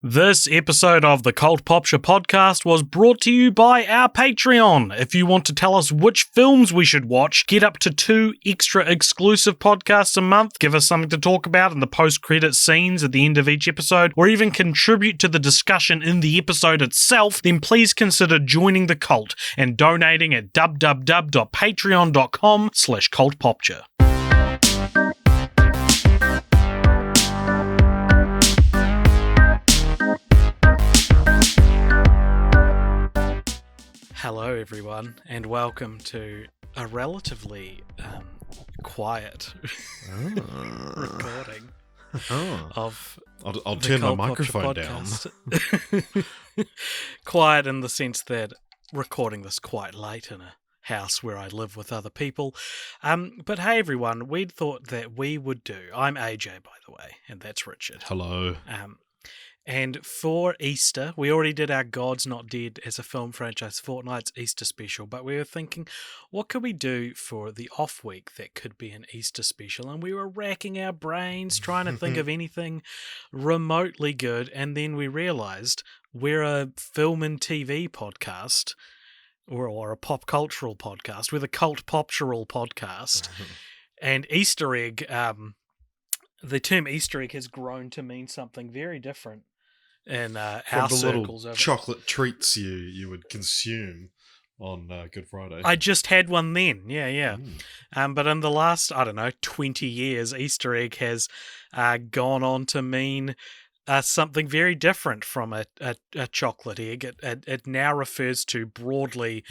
This episode of the Cult Popture podcast was brought to you by our Patreon. If you want to tell us which films we should watch, get up to 2 extra exclusive podcasts a month, give us something to talk about in the post-credit scenes at the end of each episode, or even contribute to the discussion in the episode itself, then please consider joining the cult and donating at www.patreon.com/cultpopture. Hello everyone, and welcome to a relatively quiet recording of I'll turn my microphone down. Quiet in the sense that recording this quite late in a house where I live with other people. But hey everyone, we'd thought that we would do. I'm AJ, by the way, and that's Richard. Hello. And for Easter, we already did our God's Not Dead as a film franchise Fortnight's Easter special, but we were thinking, what could we do for the off week that could be an Easter special? And we were racking our brains trying to think of anything remotely good, and then we realized we're a film and TV podcast, or a pop cultural podcast. We're the Cult Poptural podcast. And Easter egg, the term Easter egg has grown to mean something very different in our circles. From the little chocolate treats you would consume on Good Friday. I just had one then, yeah. But in the last, 20 years, Easter egg has gone on to mean something very different from a chocolate egg. It now refers to broadly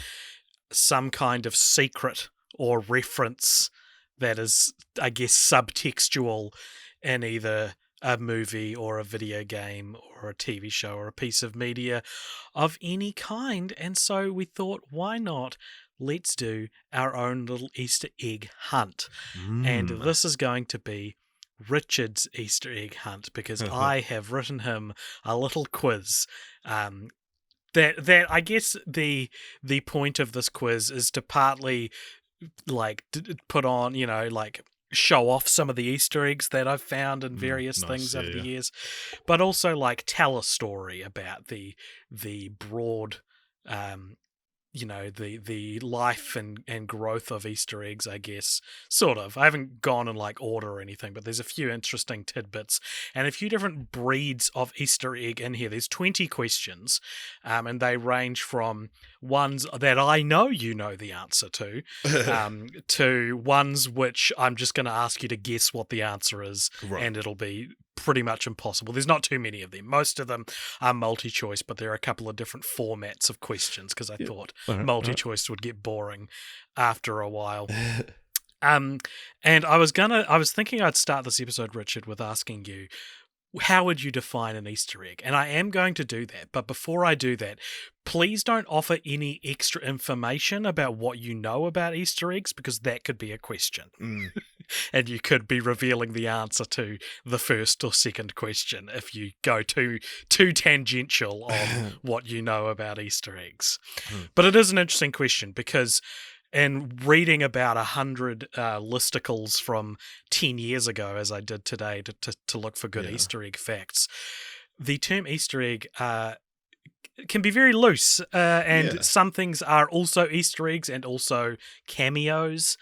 some kind of secret or reference that is, I guess, subtextual in either a movie or a video game or a TV show or a piece of media of any kind. And so we thought, why not? Let's do our own little Easter egg hunt. And this is going to be Richard's Easter egg hunt because I have written him a little quiz. That I guess the point of this quiz is to partly put on, show off some of the Easter eggs that I've found in various things over the years, but also tell a story about the broad, the life and growth of Easter eggs, I guess, sort of. I haven't gone in order or anything, but there's a few interesting tidbits and a few different breeds of Easter egg in here. There's 20 questions, and they range from ones that I know you know the answer to, to ones which I'm just going to ask you to guess what the answer is, right. And it'll be pretty much impossible. There's not too many of them. Most of them are multi-choice, but there are a couple of different formats of questions because I thought multi-choice would get boring after a while. And I was thinking I'd start this episode, Richard, with asking you, how would you define an Easter egg? And I am going to do that, but before I do that, please don't offer any extra information about what you know about Easter eggs, because that could be a question. And you could be revealing the answer to the first or second question if you go too tangential on what you know about Easter eggs. But it is an interesting question because in reading about 100 listicles from 10 years ago, as I did today to look for good Easter egg facts, the term Easter egg can be very loose, and some things are also Easter eggs and also cameos,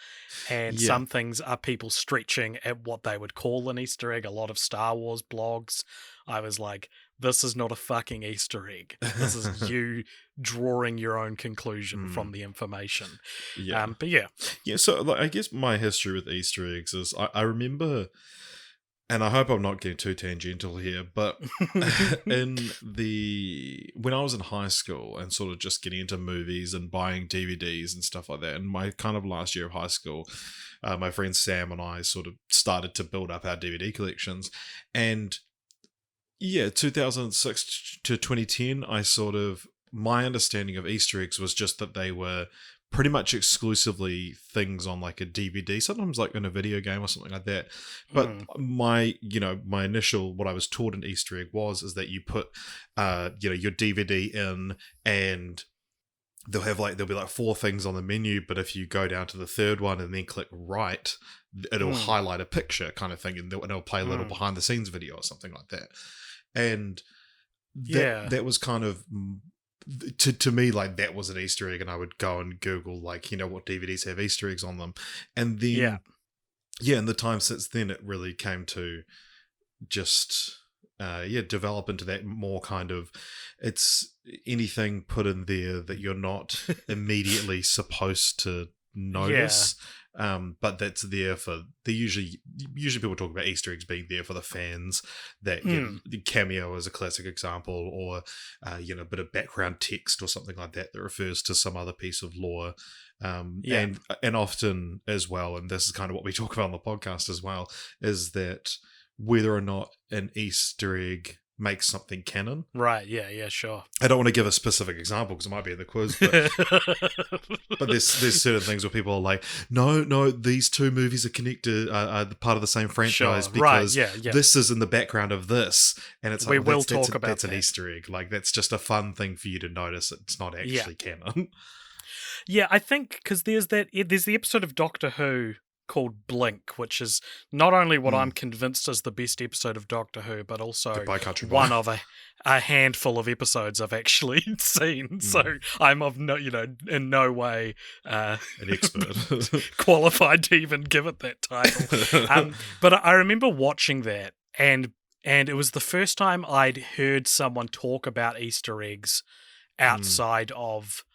and some things are people stretching at what they would call an Easter egg. A lot of Star Wars blogs, I was like, this is not a fucking Easter egg. This is you drawing your own conclusion from the information. So I guess my history with Easter eggs is I remember, and I hope I'm not getting too tangential here, but when I was in high school and sort of just getting into movies and buying DVDs and stuff like that, and my kind of last year of high school, my friend Sam and I sort of started to build up our DVD collections. And 2006 to 2010, my understanding of Easter eggs was just that they were pretty much exclusively things on a DVD, sometimes in a video game or something like that. But my initial, what I was taught an Easter egg is that you put, your DVD in, and there'll be 4 things on the menu, but if you go down to the third one and then click right, it'll highlight a picture kind of thing, and it'll play a little behind the scenes video or something like that. And Yeah. that was kind of to me, like, that was an Easter egg, and I would go and Google, like, what DVDs have Easter eggs on them, and Yeah. then in the time since then, it really came to just develop into that more kind of, it's anything put in there that you're not immediately supposed to notice. But that's there for the usually people talk about Easter eggs being there for the fans. That the cameo is a classic example, or a bit of background text or something like that refers to some other piece of lore. And often as well, and this is kind of what we talk about on the podcast as well, is that whether or not an Easter egg makes something canon. Right, yeah, sure. I don't want to give a specific example because it might be in the quiz, but there's certain things where people are like, no, these two movies are connected, are part of the same franchise, because this is in the background of this, and it's like, that's an Easter egg. Like, that's just a fun thing for you to notice. It's not actually canon. Yeah, I think because there's the episode of Doctor Who called Blink, which is not only what I'm convinced is the best episode of Doctor Who, but also one of a handful of episodes I've actually seen. So I'm in no way an expert qualified to even give it that title. But I remember watching that, and it was the first time I'd heard someone talk about Easter eggs outside of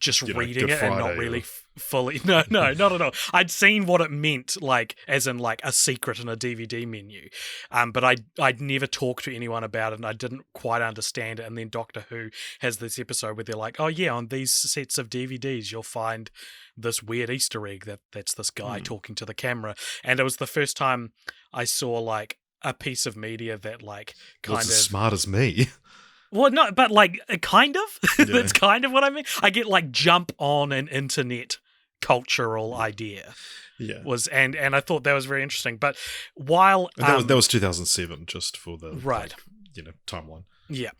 just reading it and not really fully. No, not at all. I'd seen what it meant, like, as in, like, a secret in a DVD menu. But I'd never talked to anyone about it, and I didn't quite understand it. And then Doctor Who has this episode where they're like, oh yeah, on these sets of DVDs, you'll find this weird Easter egg that's this guy talking to the camera. And it was the first time I saw, like, a piece of media that, like, kind of... as smart as me. Well, no, but, like, kind of. That's kind of what I mean. I get, like, jump on an internet cultural idea. Yeah. And I thought that was very interesting. But while... that was 2007, just for the timeline. Yeah.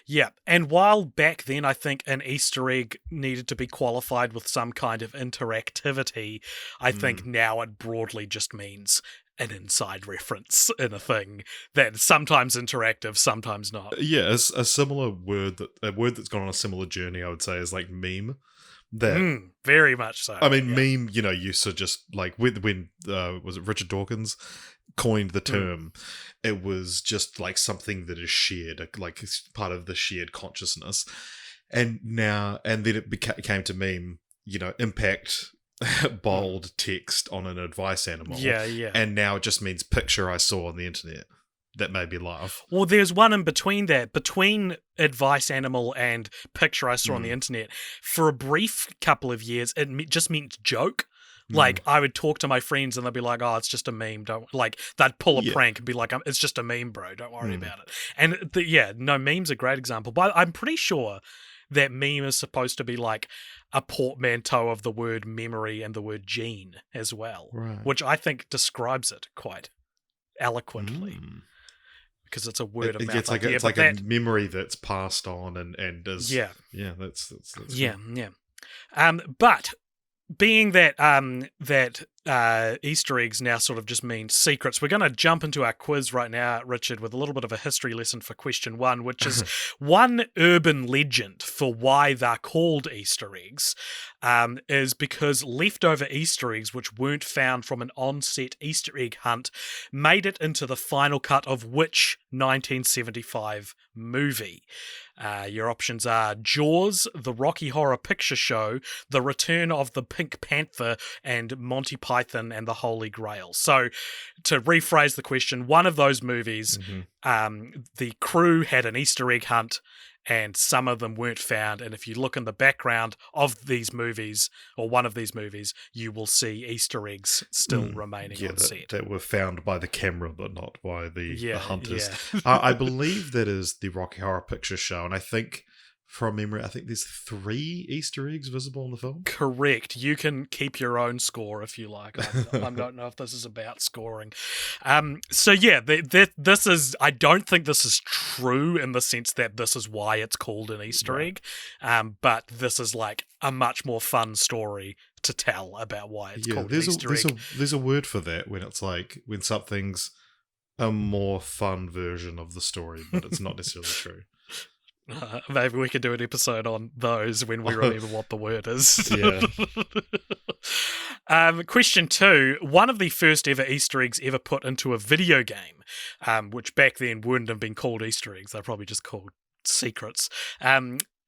Yeah. And while back then I think an Easter egg needed to be qualified with some kind of interactivity, I think now it broadly just means an inside reference in a thing that's sometimes interactive, sometimes not. Yeah, a similar word that's gone on a similar journey, I would say, is like meme. That very much so. I mean, meme. Used to just like when was it Richard Dawkins coined the term? It was just like something that is shared, like it's part of the shared consciousness. And then it came to meme. Impact. Bold text on an advice animal. Yeah. And now it just means picture I saw on the internet that made me laugh. Well, there's one in between that, between advice animal and picture I saw on the internet. For a brief couple of years, it just meant joke. Like, I would talk to my friends and they'd be like, oh, it's just a meme. They'd pull a prank and be like, it's just a meme, bro. Don't worry about it. And meme's a great example. But I'm pretty sure that meme is supposed to be like a portmanteau of the word memory and the word gene as well, which I think describes it quite eloquently. Because it's a word of mouth. It's like a memory that's passed on and is that's yeah. But being that Easter eggs now sort of just mean secrets, we're going to jump into our quiz right now, Richard, with a little bit of a history lesson for question 1, which is one urban legend for why they're called Easter eggs is because leftover Easter eggs, which weren't found from an on-set Easter egg hunt, made it into the final cut of which 1975 movie? Your options are Jaws, The Rocky Horror Picture Show, The Return of the Pink Panther, and Monty Python and the Holy Grail. So, to rephrase the question, one of those movies, the crew had an Easter egg hunt, and some of them weren't found. And if you look in the background of these movies, or one of these movies, you will see Easter eggs still remaining on set. That were found by the camera, but not by the hunters. Yeah. I believe that is the Rocky Horror Picture Show, and I think, from memory, I think there's 3 Easter eggs visible in the film. Correct. You can keep your own score if you like. I don't know if this is about scoring. So yeah, this is. I don't think this is true in the sense that this is why it's called an Easter egg. But this is like a much more fun story to tell about why it's called an Easter egg. There's a word for that when it's like when something's a more fun version of the story, but it's not necessarily true. Maybe we could do an episode on those when we remember what the word is. Yeah. Question 2. One of the first ever Easter eggs ever put into a video game, which back then wouldn't have been called Easter eggs, they're probably just called secrets.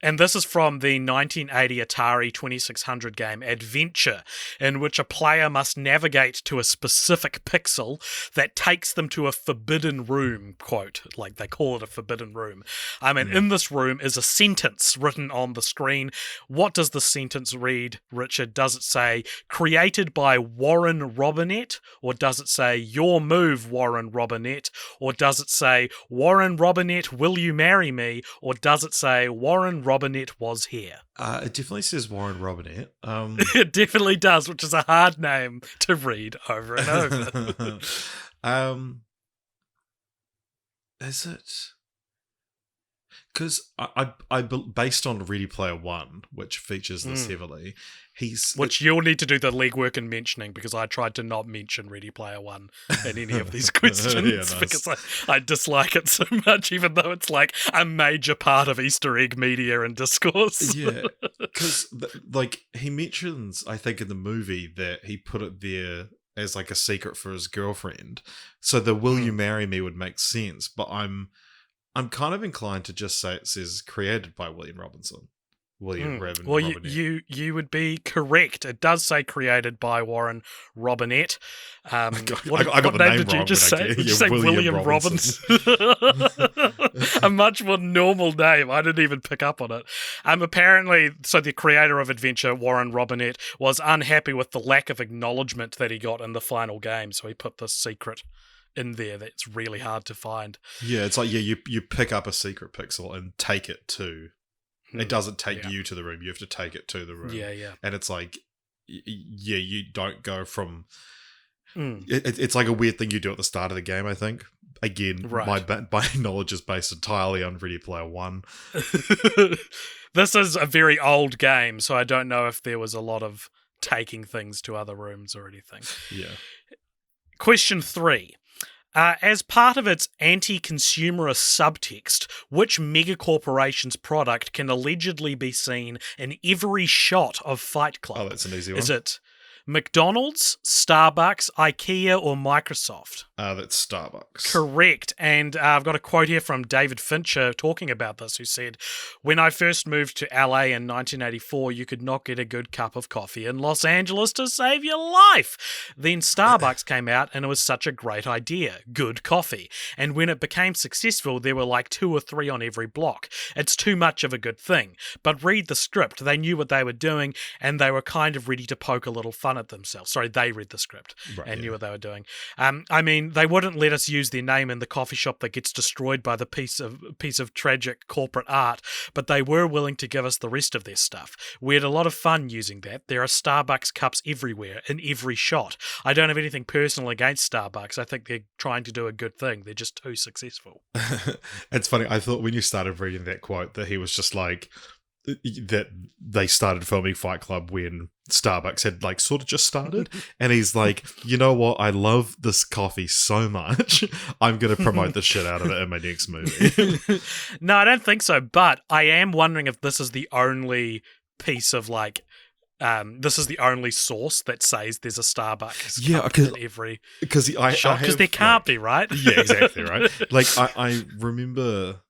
And this is from the 1980 Atari 2600 game Adventure, in which a player must navigate to a specific pixel that takes them to a forbidden room, quote, like they call it a forbidden room. And in this room is a sentence written on the screen. What does the sentence read, Richard? Does it say, created by Warren Robinette? Or does it say, your move, Warren Robinette? Or does it say, Warren Robinette, will you marry me? Or does it say, Warren Robinette was here? It definitely says Warren Robinette. It definitely does, which is a hard name to read over and over. Is it? Because I based on Ready Player One, which features this heavily, which you'll need to do the legwork in mentioning, because I tried to not mention Ready Player One in any of these questions nice. because I dislike it so much, even though it's like a major part of Easter egg media and discourse. Yeah, because like he mentions, I think in the movie that he put it there as like a secret for his girlfriend, so the "Will you marry me" would make sense, but I'm kind of inclined to just say it says created by William Robinson. Robinette. Well, you would be correct. It does say created by Warren Robinette. I got the name did you wrong, just say? did you say William Robinson? A much more normal name. I didn't even pick up on it. Apparently, so the creator of Adventure, Warren Robinette, was unhappy with the lack of acknowledgement that he got in the final game, so he put this secret in there that's really hard to find. Yeah, it's like you pick up a secret pixel and take it to. It doesn't take you to the room. You have to take it to the room. Yeah. And it's like, you don't go from. It's like a weird thing you do at the start of the game. I think. Again, my knowledge is based entirely on Ready Player One. This is a very old game, so I don't know if there was a lot of taking things to other rooms or anything. Yeah. Question 3. As part of its anti-consumerist subtext, which megacorporation's product can allegedly be seen in every shot of Fight Club? Oh, that's an easy one. Is it McDonald's, Starbucks, IKEA, or Microsoft? That's Starbucks. Correct. And I've got a quote here from David Fincher talking about this, who said, when I first moved to LA in 1984, you could not get a good cup of coffee in Los Angeles to save your life. Then Starbucks came out and it was such a great idea. Good coffee. And when it became successful, there were like 2 or 3 on every block. It's too much of a good thing. But read the script. They knew what they were doing and they were kind of ready to poke a little fun at themselves. Sorry, they read the script and knew what they were doing. I mean, they wouldn't let us use their name in the coffee shop that gets destroyed by the piece of tragic corporate art, but they were willing to give us the rest of their stuff. We had a lot of fun using that. There are Starbucks cups everywhere, in every shot. I don't have anything personal against Starbucks. I think they're trying to do a good thing. They're just too successful. It's funny. I thought when you started reading that quote that he was just like, that they started filming Fight Club when Starbucks had like sort of just started, and he's like, you know what, I love this coffee so much, I'm going to promote the shit out of it in my next movie. No, I don't think so, but I am wondering if this is the only piece of like this is the only source that says there's a Starbucks cup in every shot, because there can't be, right? Yeah, exactly, right. Like I remember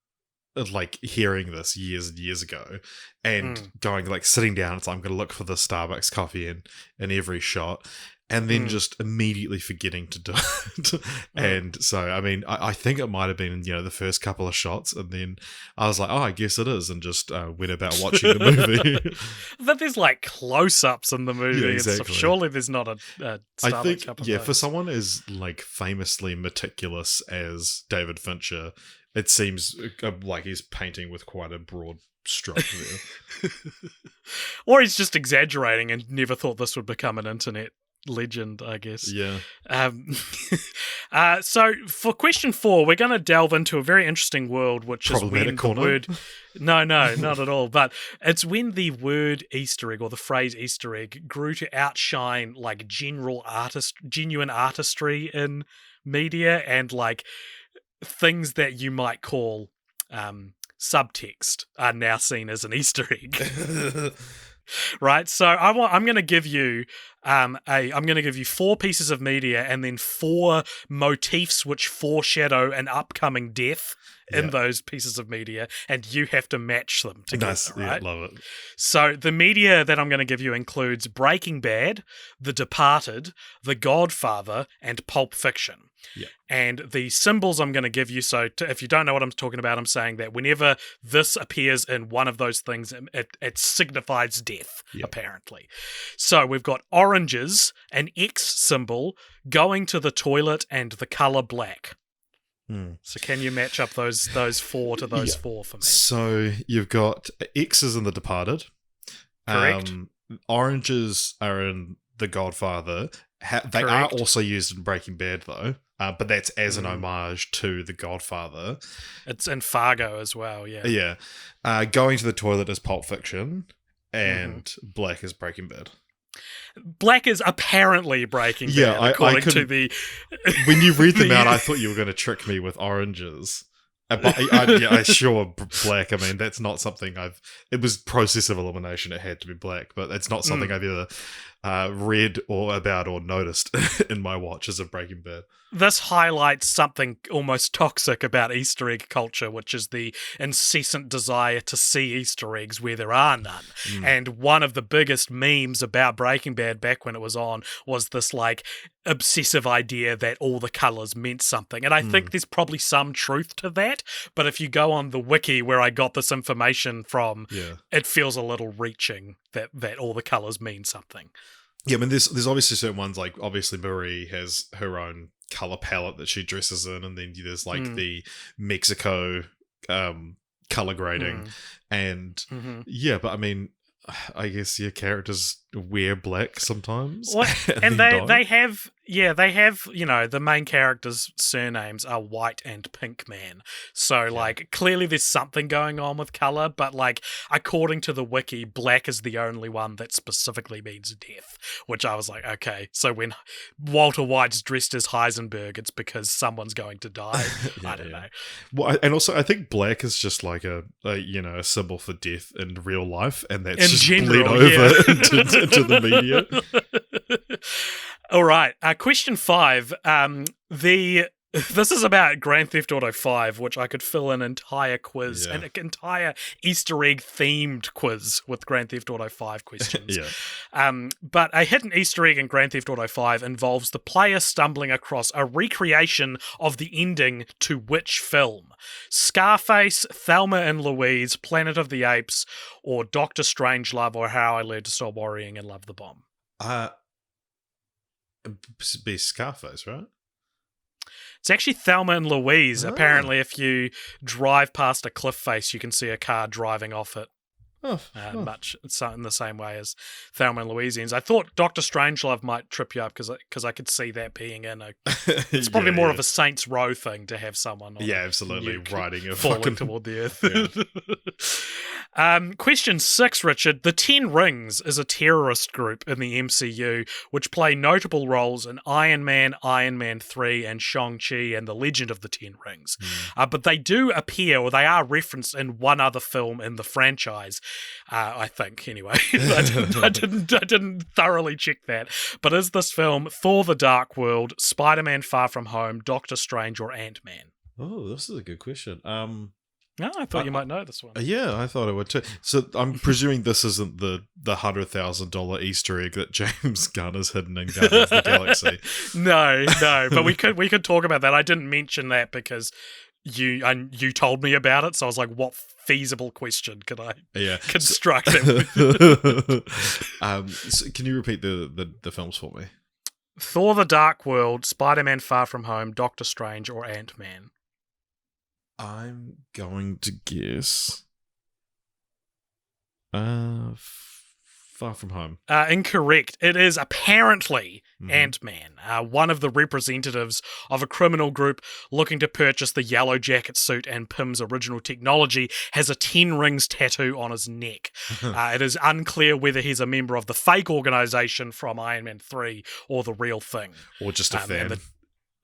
like hearing this years and years ago and going like sitting down, it's like, I'm going to look for the Starbucks coffee in every shot, and then just immediately forgetting to do it. And so, I mean, I think it might have been, the first couple of shots, and then I was like, oh, I guess it is, and just went about watching the movie. But there's like close-ups in the movie. Yeah, and exactly. stuff. Surely there's not a Starbucks I think, cup of yeah, those. for someone as like famously meticulous as David Fincher, it seems like he's painting with quite a broad stroke there. Or he's just exaggerating and never thought this would become an internet legend, I guess. Yeah. So for question 4, we're going to delve into a very interesting world, which is when the word... No, not at all. But it's when the word Easter egg or the phrase Easter egg grew to outshine like genuine artistry in media and like things that you might call subtext are now seen as an Easter egg. Right, so I'm going to give you I'm going to give you 4 pieces of media and then 4 motifs which foreshadow an upcoming death in those pieces of media, and you have to match them together. Nice, right? yeah, love it. So the media that I'm going to give you includes Breaking Bad, The Departed, The Godfather, and Pulp Fiction. Yeah. And the symbols I'm going to give you, if you don't know what I'm talking about, I'm saying that whenever this appears in one of those things, it signifies death, apparently. So we've got oranges, an X symbol, going to the toilet, and the color black. So can you match up those 4 to those 4 for me? So you've got X's in The Departed. Correct. Oranges are in The Godfather. They are also used in Breaking Bad, though. But that's as an homage to The Godfather. It's in Fargo as well, yeah. Yeah. Going to the toilet is Pulp Fiction, and black is Breaking Bad. Black is apparently Breaking Bad, according to the... When you read them out, I thought you were going to trick me with oranges. But I sure black. I mean, that's not something it was process of elimination. It had to be black, but it's not something I've either read or about or noticed in my watches of Breaking Bad. This highlights something almost toxic about Easter egg culture, which is the incessant desire to see Easter eggs where there are none. And one of the biggest memes about Breaking Bad back when it was on was this like obsessive idea that all the colours meant something. And I think there's probably some truth to that, but if you go on the wiki where I got this information from, it feels a little reaching that all the colours mean something. Yeah, I mean, there's obviously certain ones, like obviously Marie has her own color palette that she dresses in, and then there's like the Mexico color grading, and but I mean, I guess your characters wear black sometimes. Well, and they have, you know, the main characters' surnames are White and Pink Man. So, like, clearly there's something going on with color, but, like, according to the wiki, black is the only one that specifically means death, which I was like, okay, so when Walter White's dressed as Heisenberg, it's because someone's going to die. I don't know. Well, and also, I think black is just like a symbol for death in real life, and that's just bled over into the media. All right. Question 5. This is about Grand Theft Auto 5, which I could fill an entire quiz, an entire Easter egg themed quiz with Grand Theft Auto 5 questions. But a hidden Easter egg in Grand Theft Auto 5 involves the player stumbling across a recreation of the ending to which film? Scarface, Thelma and Louise, Planet of the Apes, or Doctor Strangelove, or How I Learned to Stop Worrying and Love the Bomb? Be Scarface, right? It's actually Thelma and Louise. Apparently, if you drive past a cliff face, you can see a car driving off it. Much in the same way as Thelma and Louise ends. I thought Doctor Strangelove might trip you up because I could see that being in a. It's probably more of a Saints Row thing to have someone. On absolutely riding a falling fucking toward the earth. Question 6, Richard. The Ten Rings is a terrorist group in the MCU which play notable roles in Iron Man 3, and Shang-Chi and the Legend of the Ten Rings. But they do appear, or they are referenced in one other film in the franchise. I think, anyway. I didn't thoroughly check that. But is this film Thor: The Dark World, Spider-Man: Far From Home, Doctor Strange, or Ant-Man? Oh, this is a good question. No, I thought you might know this one. Yeah, I thought I would too. So I'm presuming this isn't the $100,000 Easter egg that James Gunn has hidden in Guardians of the Galaxy. No, but we could talk about that. I didn't mention that because you told me about it, so I was like, what feasible question could I construct? So can you repeat the films for me? Thor: The Dark World, Spider-Man: Far From Home, Doctor Strange, or Ant-Man? I'm going to guess Far From Home. Incorrect. It is apparently Ant-Man, one of the representatives of a criminal group looking to purchase the Yellow Jacket suit and Pym's original technology, has a 10 rings tattoo on his neck. It is unclear whether he's a member of the fake organization from Iron Man 3 or the real thing. Or just a fan.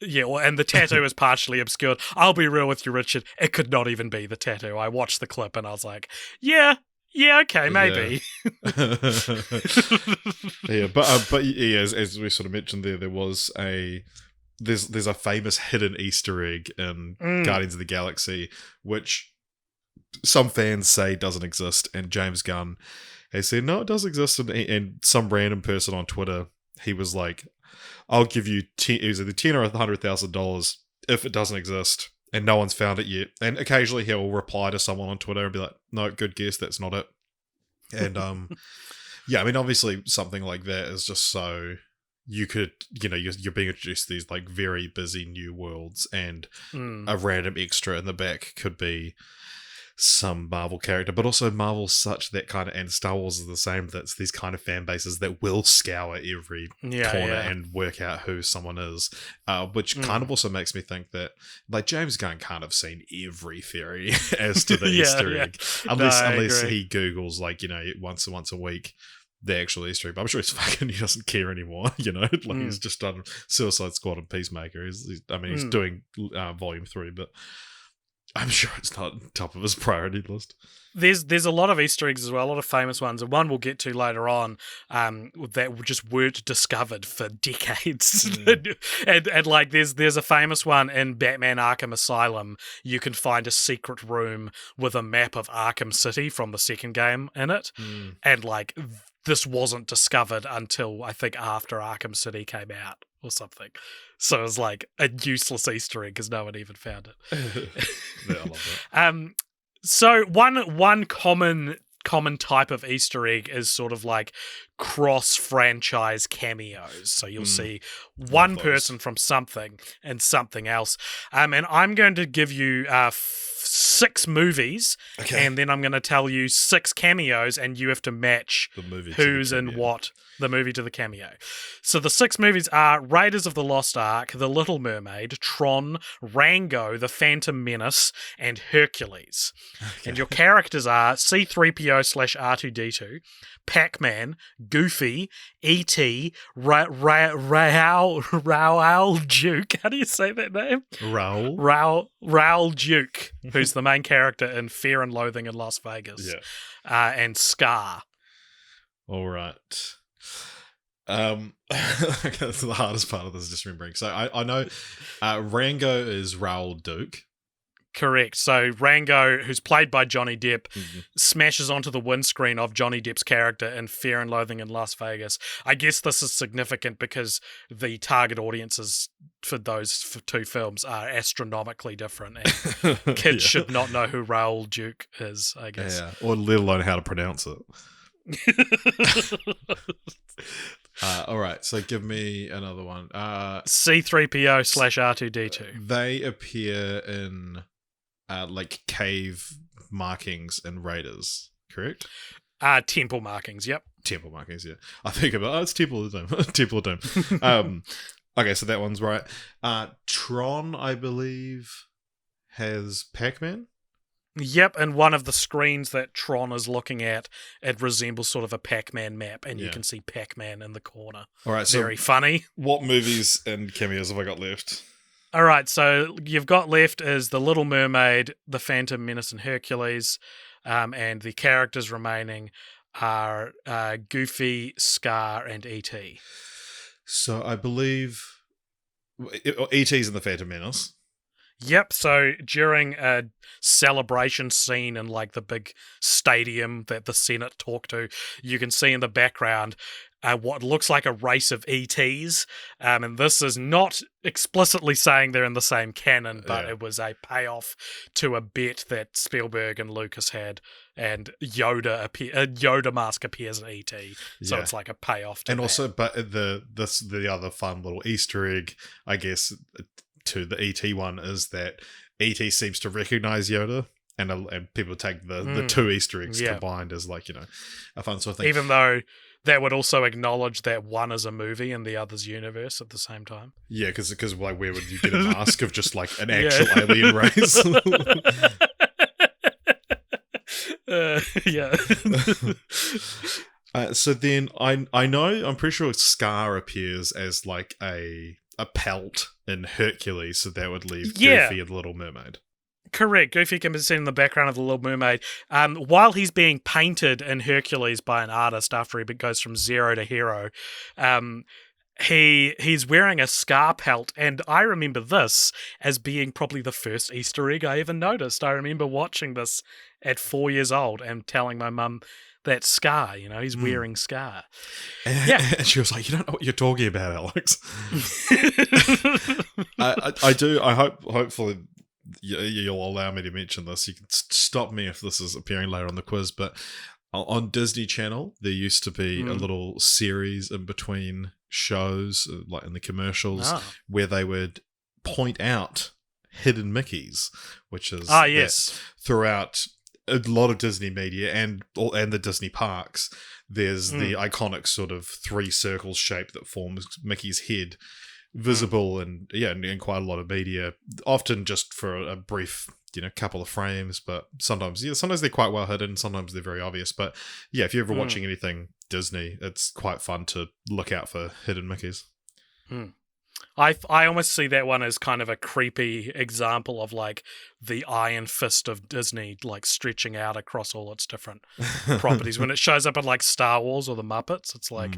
Yeah, well, and the tattoo is partially obscured. I'll be real with you, Richard. It could not even be the tattoo. I watched the clip and I was like, yeah, okay, Yeah. maybe. Yeah, but yeah, as we sort of mentioned there was there's a famous hidden Easter egg in Guardians of the Galaxy, which some fans say doesn't exist, and James Gunn has said no, it does exist, and some random person on Twitter, he was like, I'll give you either $10,000 or $100,000 if it doesn't exist, and no one's found it yet. And occasionally he'll reply to someone on Twitter and be like, no, good guess, that's not it. And yeah, I mean, obviously something like that is just so you could, you're being introduced to these like very busy new worlds, and a random extra in the back could be some Marvel character, but also Marvel's such that kind of, and Star Wars is the same, that's these kind of fan bases that will scour every corner and work out who someone is, which kind of also makes me think that like James Gunn can't have seen every theory as to the Easter egg, unless he Googles like, once a week the actual Easter egg. But I'm sure he doesn't care anymore, he's just done Suicide Squad and Peacemaker. He's doing volume 3, but I'm sure it's not top of his priority list. There's a lot of Easter eggs as well, a lot of famous ones, and one we'll get to later on that just weren't discovered for decades. and like there's a famous one in Batman Arkham Asylum. You can find a secret room with a map of Arkham City from the second game in it, and like this wasn't discovered until I think after Arkham City came out or something. So it was like a useless Easter egg because no one even found it. Yeah, I love that. So one common type of Easter egg is sort of like cross-franchise cameos. So you'll see one person from something and something else. And I'm going to give you 6 movies, and then I'm going to tell you 6 cameos, and you have to match the movie who's in what. The movie to the cameo. So the 6 movies are Raiders of the Lost Ark, The Little Mermaid, Tron, Rango, The Phantom Menace, and Hercules. And your characters are C-3PO/R2-D2, Pac-Man, Goofy, E.T., Raoul Duke. How do you say that name? Raoul Duke, who's the main character in Fear and Loathing in Las Vegas. Yeah. And Scar. All right. That's the hardest part of this, just remembering. So I know Rango is Raoul Duke. Correct. So Rango, who's played by Johnny Depp, smashes onto the windscreen of Johnny Depp's character in Fear and Loathing in Las Vegas. I guess this is significant because the target audiences for those 2 films are astronomically different, and kids should not know who Raoul Duke is, I guess. Yeah, or let alone how to pronounce it. All right, so give me another one. C-3PO/R2-D2. They appear in like cave markings in Raiders, correct? Temple markings, yep. Temple markings, yeah. I think about it's Temple of Doom. Temple of Doom. Okay, so that one's right. Tron, I believe, has Pac-Man. Yep, and one of the screens that Tron is looking at, it resembles sort of a Pac-Man map, and you can see Pac-Man in the corner. All right, very funny. What movies and cameos have I got left? All right, so you've got left is The Little Mermaid, The Phantom Menace, and Hercules, and the characters remaining are Goofy, Scar, and E.T. So I believe E.T.'s in The Phantom Menace. Yep, so during a celebration scene in like the big stadium that the Senate talked to, you can see in the background what looks like a race of ETs, and this is not explicitly saying they're in the same canon, but it was a payoff to a bet that Spielberg and Lucas had, and Yoda mask appears in ET, so it's like a payoff to and that. Also, but the other fun little Easter egg, I guess, to the ET one is that ET seems to recognize Yoda, and people take the 2 Easter eggs combined as like, a fun sort of thing. Even though that would also acknowledge that one is a movie and the other's universe at the same time. Yeah, because like, where would you get a mask of just like an actual alien race? So then I know, I'm pretty sure Scar appears as like a a pelt in Hercules, so that would leave Yeah. Goofy and the Little Mermaid. Correct. Goofy can be seen in the background of The Little Mermaid. While he's being painted in Hercules by an artist after he goes from zero to hero, he's wearing a scar pelt, and I remember this as being probably the first Easter egg I ever noticed. I remember watching this at 4 years old and telling my mum that Scar, he's wearing Scar. Yeah. And she was like, you don't know what you're talking about, Alex. I do. I hopefully you'll allow me to mention this. You can stop me if this is appearing later on the quiz, but on Disney Channel, there used to be a little series in between shows, like in the commercials, where they would point out hidden Mickeys, which is yes, throughout a lot of Disney media and the Disney parks, there's the iconic sort of 3 circles shape that forms Mickey's head, visible in quite a lot of media, often just for a brief couple of frames, but sometimes they're quite well hidden, sometimes they're very obvious. But yeah, if you're ever watching anything Disney, it's quite fun to look out for hidden Mickeys. I almost see that one as kind of a creepy example of like the iron fist of Disney, like stretching out across all its different properties. When it shows up in like Star Wars or the Muppets, it's like,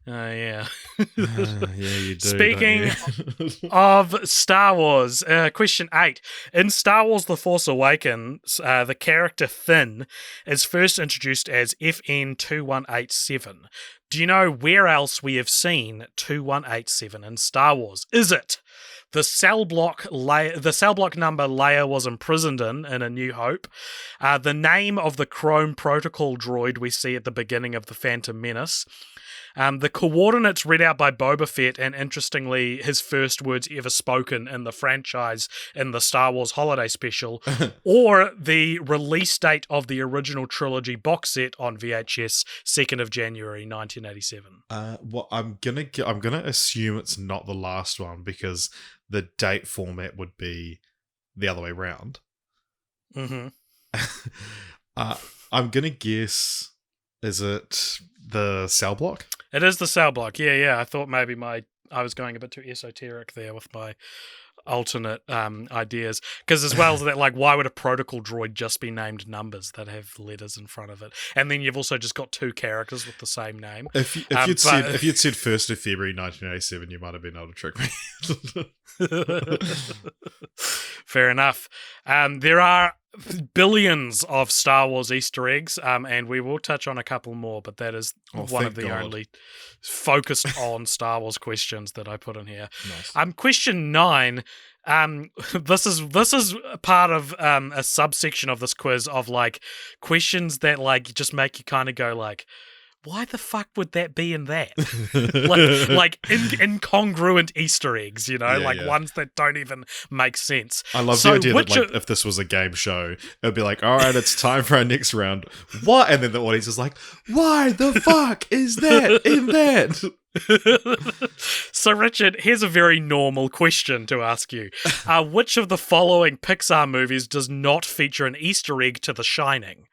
yeah. Yeah, you do. Speaking of Star Wars, question 8. In Star Wars The Force Awakens, the character Finn is first introduced as FN2187. Do you know where else we have seen 2187 in Star Wars? Is it the cell block number Leia was imprisoned in A New Hope, the name of the Chrome Protocol droid we see at the beginning of The Phantom Menace, the coordinates read out by Boba Fett, and interestingly, his first words ever spoken in the franchise in the Star Wars Holiday Special, or the release date of the original trilogy box set on VHS, 2nd of January 1987. Well, I'm gonna assume it's not the last one because the date format would be the other way around. Mm-hmm. I'm gonna guess. Is it the cell block? It is the cell block. Yeah. I thought maybe I was going a bit too esoteric there with my alternate ideas. Because as well as that, like, why would a protocol droid just be named numbers that have letters in front of it? And then you've also just got 2 characters with the same name. If you'd said 1st of February 1987, you might have been able to trick me. Fair enough. There are billions of Star Wars Easter eggs, and we will touch on a couple more, but that is one of the only focused on Star Wars questions that I put in here. Nice. Question 9. This is part of a subsection of this quiz of like questions that like just make you kind of go like, why the fuck would that be in that? like incongruent Easter eggs, ones that don't even make sense. I love the idea that if this was a game show, it'd be like, all right, it's time for our next round. What? And then the audience is like, why the fuck is that in that? So, Richard, here's a very normal question to ask you. Which of the following Pixar movies does not feature an Easter egg to The Shining?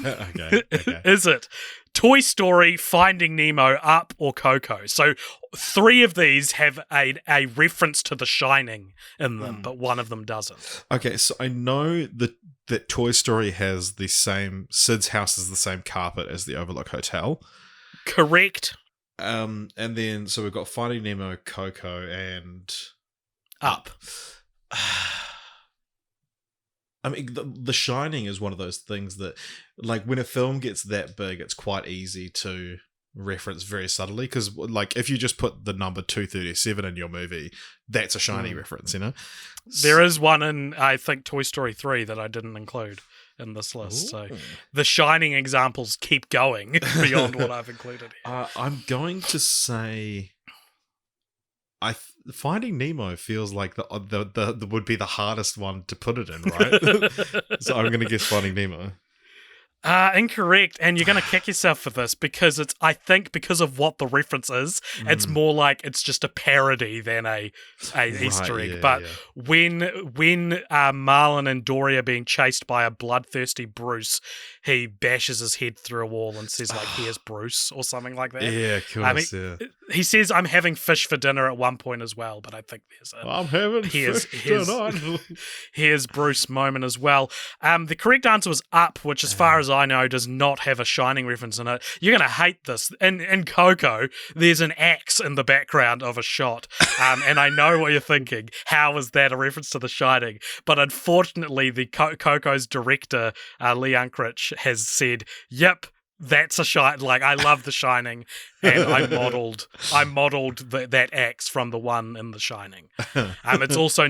Okay. Is it Toy Story, Finding Nemo, Up, or Coco? So 3 of these have a reference to The Shining in them, but one of them doesn't. Okay, so I know that Toy Story has the same, Sid's house is the same carpet as the Overlook Hotel. Correct. And then, so we've got Finding Nemo, Coco, and Up. I mean, The Shining is one of those things that, like, when a film gets that big, it's quite easy to reference very subtly. Because, like, if you just put the number 237 in your movie, that's a Shining reference, There is one in, I think, Toy Story 3 that I didn't include in this list. Ooh. So the Shining examples keep going beyond what I've included here. I'm going to say... Finding Nemo feels like the would be the hardest one to put it in, right? So I'm going to guess Finding Nemo. Incorrect, and you're going to kick yourself for this because I think because of what the reference is, it's more like it's just a parody than a Easter egg. But when Marlon and Dory are being chased by a bloodthirsty Bruce, he bashes his head through a wall and says like, "Here's Bruce" or something like that. Yeah, of course. He says, "I'm having fish for dinner" at one point as well, but I think there's a I'm having fish tonight. Here's Bruce moment as well. The correct answer was Up, which as far as I know does not have a Shining reference in it. You're going to hate this. In Coco, there's an axe in the background of a shot, and I know what you're thinking. How is that a reference to The Shining? But unfortunately, the Coco's director, Lee Unkrich, has said, "Yep, that's a Shining. Like, I love The Shining, and I modelled that axe from the one in The Shining." It's also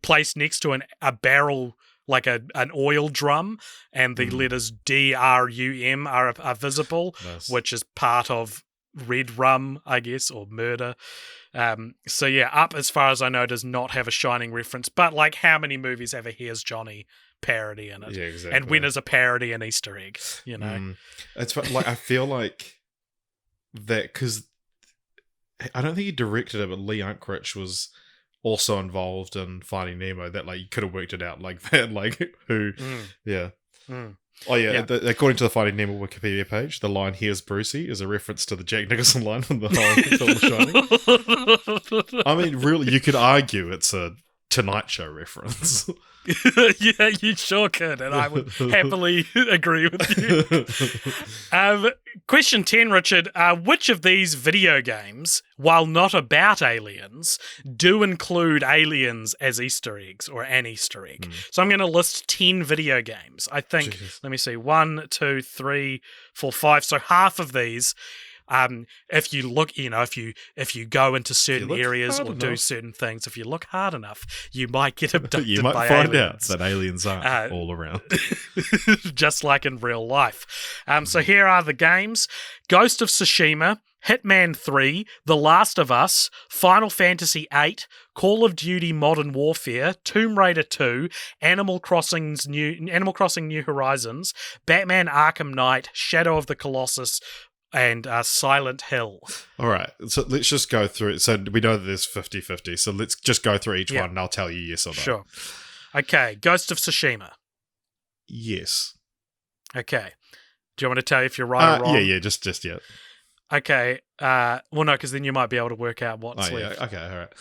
placed next to a barrel, like an oil drum, and the letters DRUM are visible, Nice. which is part of Red Rum, I guess, or murder. So yeah, Up, as far as I know, does not have a Shining reference. But like, how many movies have a Here's Johnny parody in it? Yeah, exactly. And when is a parody an Easter egg? You know, it's like I feel like that because I don't think he directed it, but Lee Unkrich was also involved in Finding Nemo. That like you could have worked it out like that. Like who? Yeah. Oh yeah. According to the Finding Nemo Wikipedia page, the line "Here's Brucey" is a reference to the Jack Nicholson line from the film The Shining. I mean, really, you could argue it's a Tonight Show reference. Yeah, you sure could, and I would happily agree with you. Question 10, Richard. Which of these video games, while not about aliens, do include aliens as Easter eggs or an Easter egg? So I'm going to list 10 video games. I think, let me see, 1, 2, 3, 4, 5. So half of these, if you look, if you go into certain areas or do certain things, if you look hard enough, you might get abducted by aliens. You might find out that aliens aren't all around. Just like in real life. So here are the games: Ghost of Tsushima, Hitman 3, The Last of Us, Final Fantasy 8, Call of Duty Modern Warfare, Tomb Raider 2, Animal Crossing New Horizons, Batman Arkham Knight, Shadow of the Colossus, and Silent Hill. All right, so let's just go through it. So we know that there's 50-50, so let's just go through each one and I'll tell you yes or no. Sure. Okay, Ghost of Tsushima. Yes. Okay. Do you want me to tell you if you're right or wrong? Yeah, just yet. Okay. Well, no, because then you might be able to work out what's left. Okay, all right.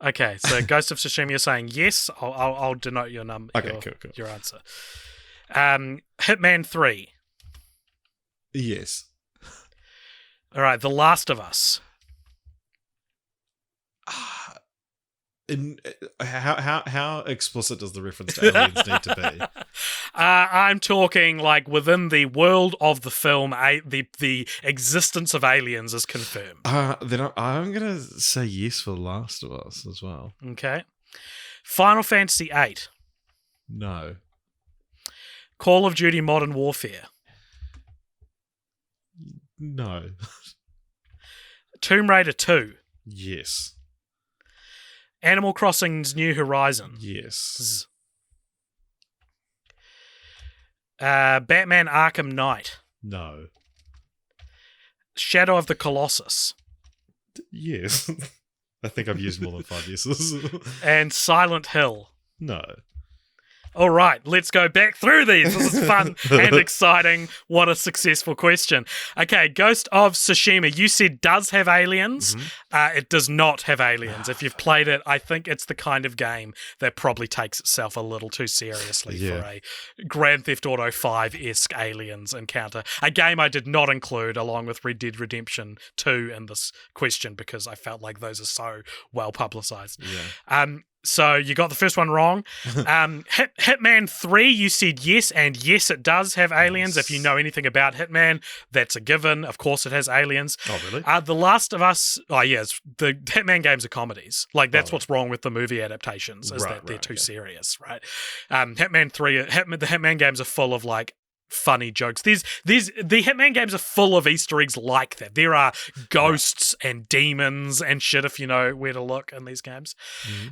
Okay, so Ghost of Tsushima, you're saying yes. I'll denote your number. Okay, cool. Your answer. Hitman 3. Yes. All right, The Last of Us. How explicit does the reference to aliens need to be? I'm talking like within the world of the film, the existence of aliens is confirmed. Then I'm gonna say yes for The Last of Us as well. Okay. Final Fantasy 8. No. Call of Duty Modern Warfare. No. Tomb Raider 2. Yes. Animal Crossing's New Horizons. Yes. Batman Arkham Knight. No. Shadow of the Colossus. Yes. I think I've used more than 5 yeses. And Silent Hill. No. All right, let's go back through these. This is fun and exciting. What a successful question. Okay, Ghost of Tsushima, you said does have aliens. It does not have aliens. If you've played it, I think it's the kind of game that probably takes itself a little too seriously for a Grand Theft Auto 5-esque aliens encounter. A game I did not include along with Red Dead Redemption 2 in this question because I felt like those are so well publicized. Yeah. So you got the first one wrong. Hitman 3, you said yes, and yes, it does have aliens. If you know anything about Hitman, that's a given. Of course it has aliens. Oh, really? The Last of Us, the Hitman games are comedies. Like, that's what's wrong with the movie adaptations, is that they're too serious, right? Hitman 3, the Hitman games are full of, like, funny jokes. The Hitman games are full of Easter eggs like that. There are ghosts and demons and shit if you know where to look in these games.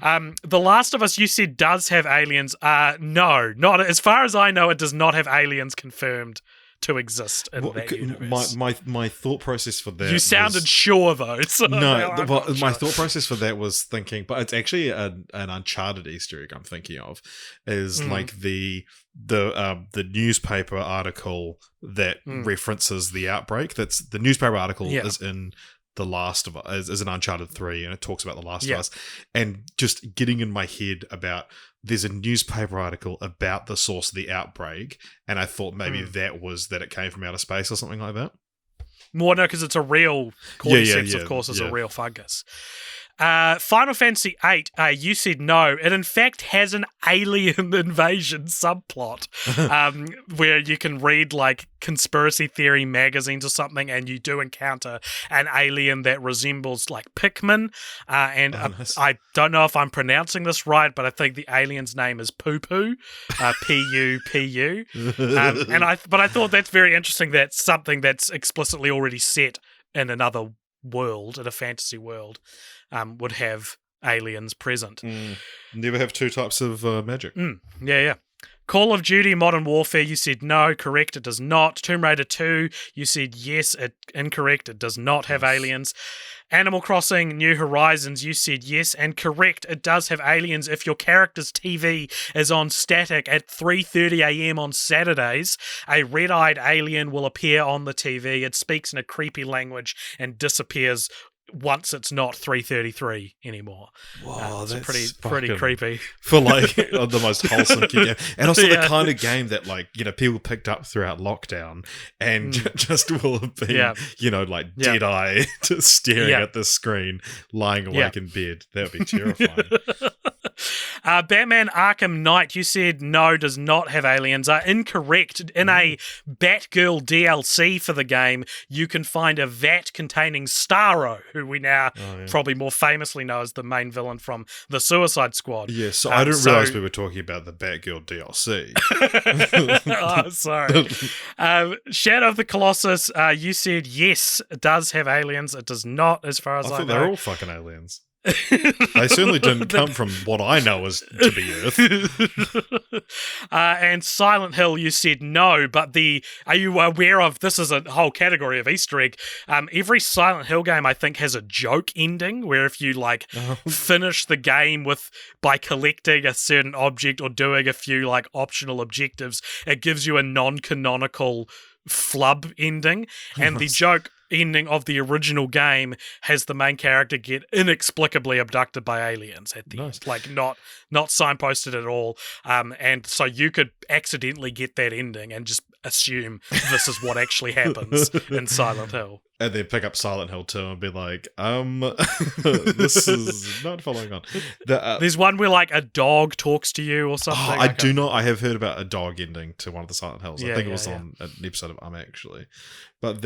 The Last of Us, you said, does have aliens. No, not as far as I know. It does not have aliens confirmed to exist in that universe. My thought process for that. You sounded sure though. So my thought process for that was thinking, but it's actually an Uncharted Easter egg I'm thinking of, is like the newspaper article that references the outbreak. That's the newspaper article is in The Last of Us, is in Uncharted 3, and it talks about The Last of Us, and just getting in my head about there's a newspaper article about the source of the outbreak, and I thought maybe that was that it came from outer space or something like that. Well, no, because it's a real cordyceps, of course, is a real fungus. Final Fantasy VIII, you said no. It in fact has an alien invasion subplot where you can read like conspiracy theory magazines or something, and you do encounter an alien that resembles like Pikmin. Nice. I don't know if I'm pronouncing this right, but I think the alien's name is Poo Poo, P-U-P-U. But I thought that's very interesting. That's something that's explicitly already set in another world, in a fantasy world, would have aliens present. Never have two types of magic. Yeah. Call of Duty Modern Warfare, you said no. Correct, it does not. Tomb Raider 2, you said yes. Incorrect, it does not have aliens. Animal Crossing New Horizons, you said yes, and correct, it does have aliens. If your character's TV is on static at 3:30 a.m. on Saturdays, a red-eyed alien will appear on the TV. It speaks in a creepy language and disappears once it's not 3:33 anymore. Whoa, that's pretty creepy for like the most wholesome game, and also the kind of game that like people picked up throughout lockdown and just will have been like dead eye just staring at the screen, lying awake in bed. That would be terrifying. Batman Arkham Knight, you said no, does not have aliens. Incorrect. In a Batgirl DLC for the game, you can find a vat containing Starro, who we now probably more famously know as the main villain from the Suicide Squad. Yeah, so I didn't realize we were talking about the Batgirl DLC. Oh, sorry. Shadow of the Colossus, you said yes, it does have aliens. It does not, as far as I know. I thought they're all fucking aliens. They certainly didn't come from what I know as to be Earth. And Silent Hill, you said no, but are you aware of, this is a whole category of Easter egg, every Silent Hill game I think has a joke ending, where if you finish the game by collecting a certain object or doing a few optional objectives, it gives you a non-canonical flub ending, and the joke ending of the original game has the main character get inexplicably abducted by aliens at the end, not signposted at all, and so you could accidentally get that ending and just assume this is what actually happens in Silent Hill, and then pick up Silent Hill 2 and be like, this is not following on. There's one where a dog talks to you or something. I have heard about a dog ending to one of the Silent Hills. I think it was on an episode of actually, but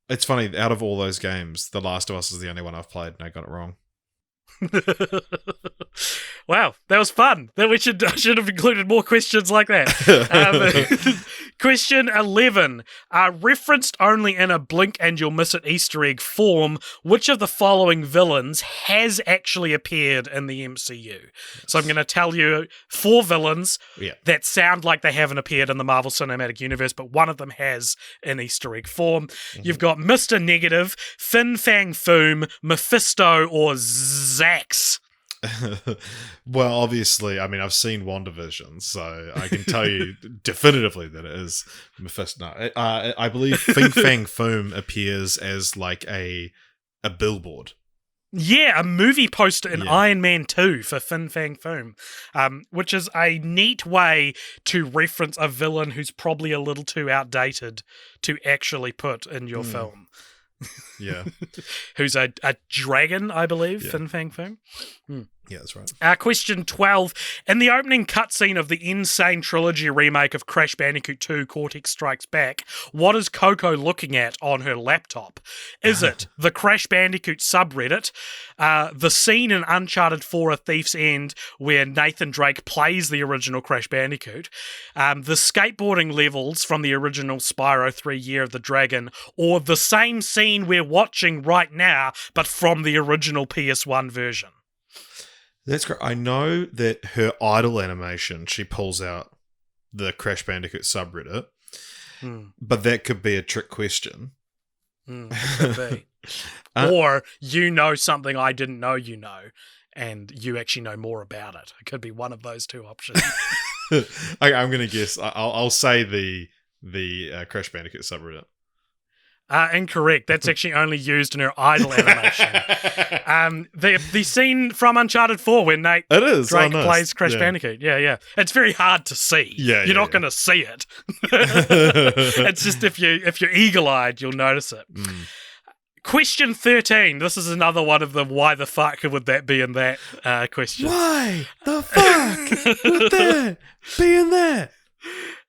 it's funny, out of all those games, The Last of Us is the only one I've played and I got it wrong. Wow, that was fun. I should have included more questions like that. Question 11. Referenced only in a blink and you'll miss it Easter egg form, which of the following villains has actually appeared in the MCU? So I'm going to tell you 4 villains that sound like they haven't appeared in the Marvel Cinematic Universe, but one of them has in Easter egg form. You've got Mr. Negative, Fin Fang Foom, Mephisto, or Zax. Well, obviously, I've seen WandaVision, so I can tell you definitively that it is Mephisto. No, I believe Fin Fang Foom appears as a billboard. Yeah, a movie poster in Iron Man 2 for Fin Fang Foom, which is a neat way to reference a villain who's probably a little too outdated to actually put in your film. Yeah. Who's a dragon, I believe, Fin Fang Foom. Yeah, that's right. Question 12. In the opening cutscene of the Insane Trilogy remake of Crash Bandicoot 2 Cortex Strikes Back, what is Coco looking at on her laptop? Is it the Crash Bandicoot subreddit, the scene in Uncharted 4 A Thief's End where Nathan Drake plays the original Crash Bandicoot, the skateboarding levels from the original Spyro 3 Year of the Dragon, or the same scene we're watching right now but from the original PS1 version? That's great. I know that her idle animation, she pulls out the Crash Bandicoot subreddit, but that could be a trick question. It could be. Or you know something I didn't know you know, and you actually know more about it. It could be one of those two options. I'm going to guess. I'll say the Crash Bandicoot subreddit. Incorrect. That's actually only used in her idle animation. The scene from Uncharted 4 when Nate Drake plays Crash Bandicoot. Yeah. It's very hard to see. You're not going to see it. It's just if you're eagle-eyed, you'll notice it. Question 13. This is another one of the why the fuck would that be in that question. Why the fuck would that be in that?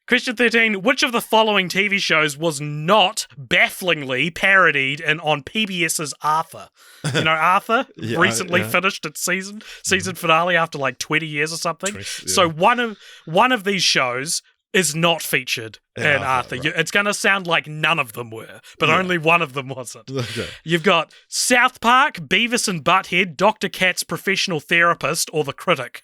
Question 13, which of the following TV shows was not bafflingly parodied on PBS's Arthur? You know Arthur? Recently finished its season finale after like 20 years or something. So one of these shows is not featured in Arthur. Right. It's going to sound like none of them were, but only one of them wasn't. Okay. You've got South Park, Beavis and Butthead, Dr. Katz Professional Therapist, or The Critic.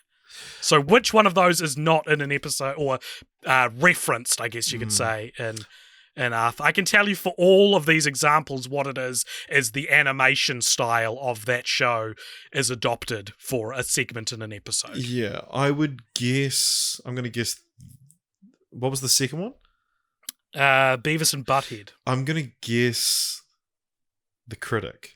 So which one of those is not in an episode or referenced, I guess you could say, in Arthur? I can tell you for all of these examples what it is the animation style of that show is adopted for a segment in an episode. Yeah, I'm going to guess, what was the second one? Beavis and Butthead. I'm going to guess The Critic.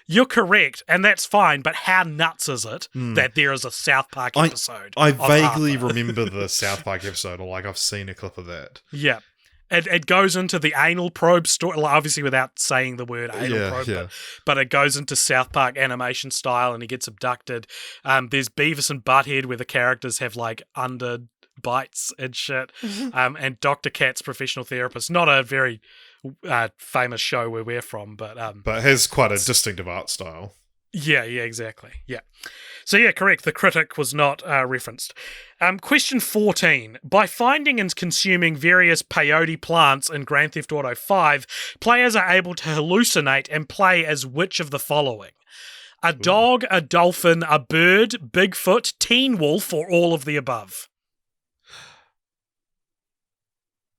You're correct, and that's fine, but how nuts is it that there is a South Park episode? I vaguely remember the South Park episode, or like I've seen a clip of that. Yeah. It goes into the anal probe story, obviously without saying the word anal probe, but it goes into South Park animation style, and he gets abducted. There's Beavis and Butthead, where the characters have like under bites and shit, and Dr. Katz Professional Therapist, not a very famous show where we're from, but has quite a distinctive art style. Yeah, exactly. Yeah. So yeah, correct. The Critic was not referenced. Question 14. By finding and consuming various peyote plants in Grand Theft Auto 5, players are able to hallucinate and play as which of the following? A dog, a dolphin, a bird, Bigfoot, Teen Wolf, or all of the above?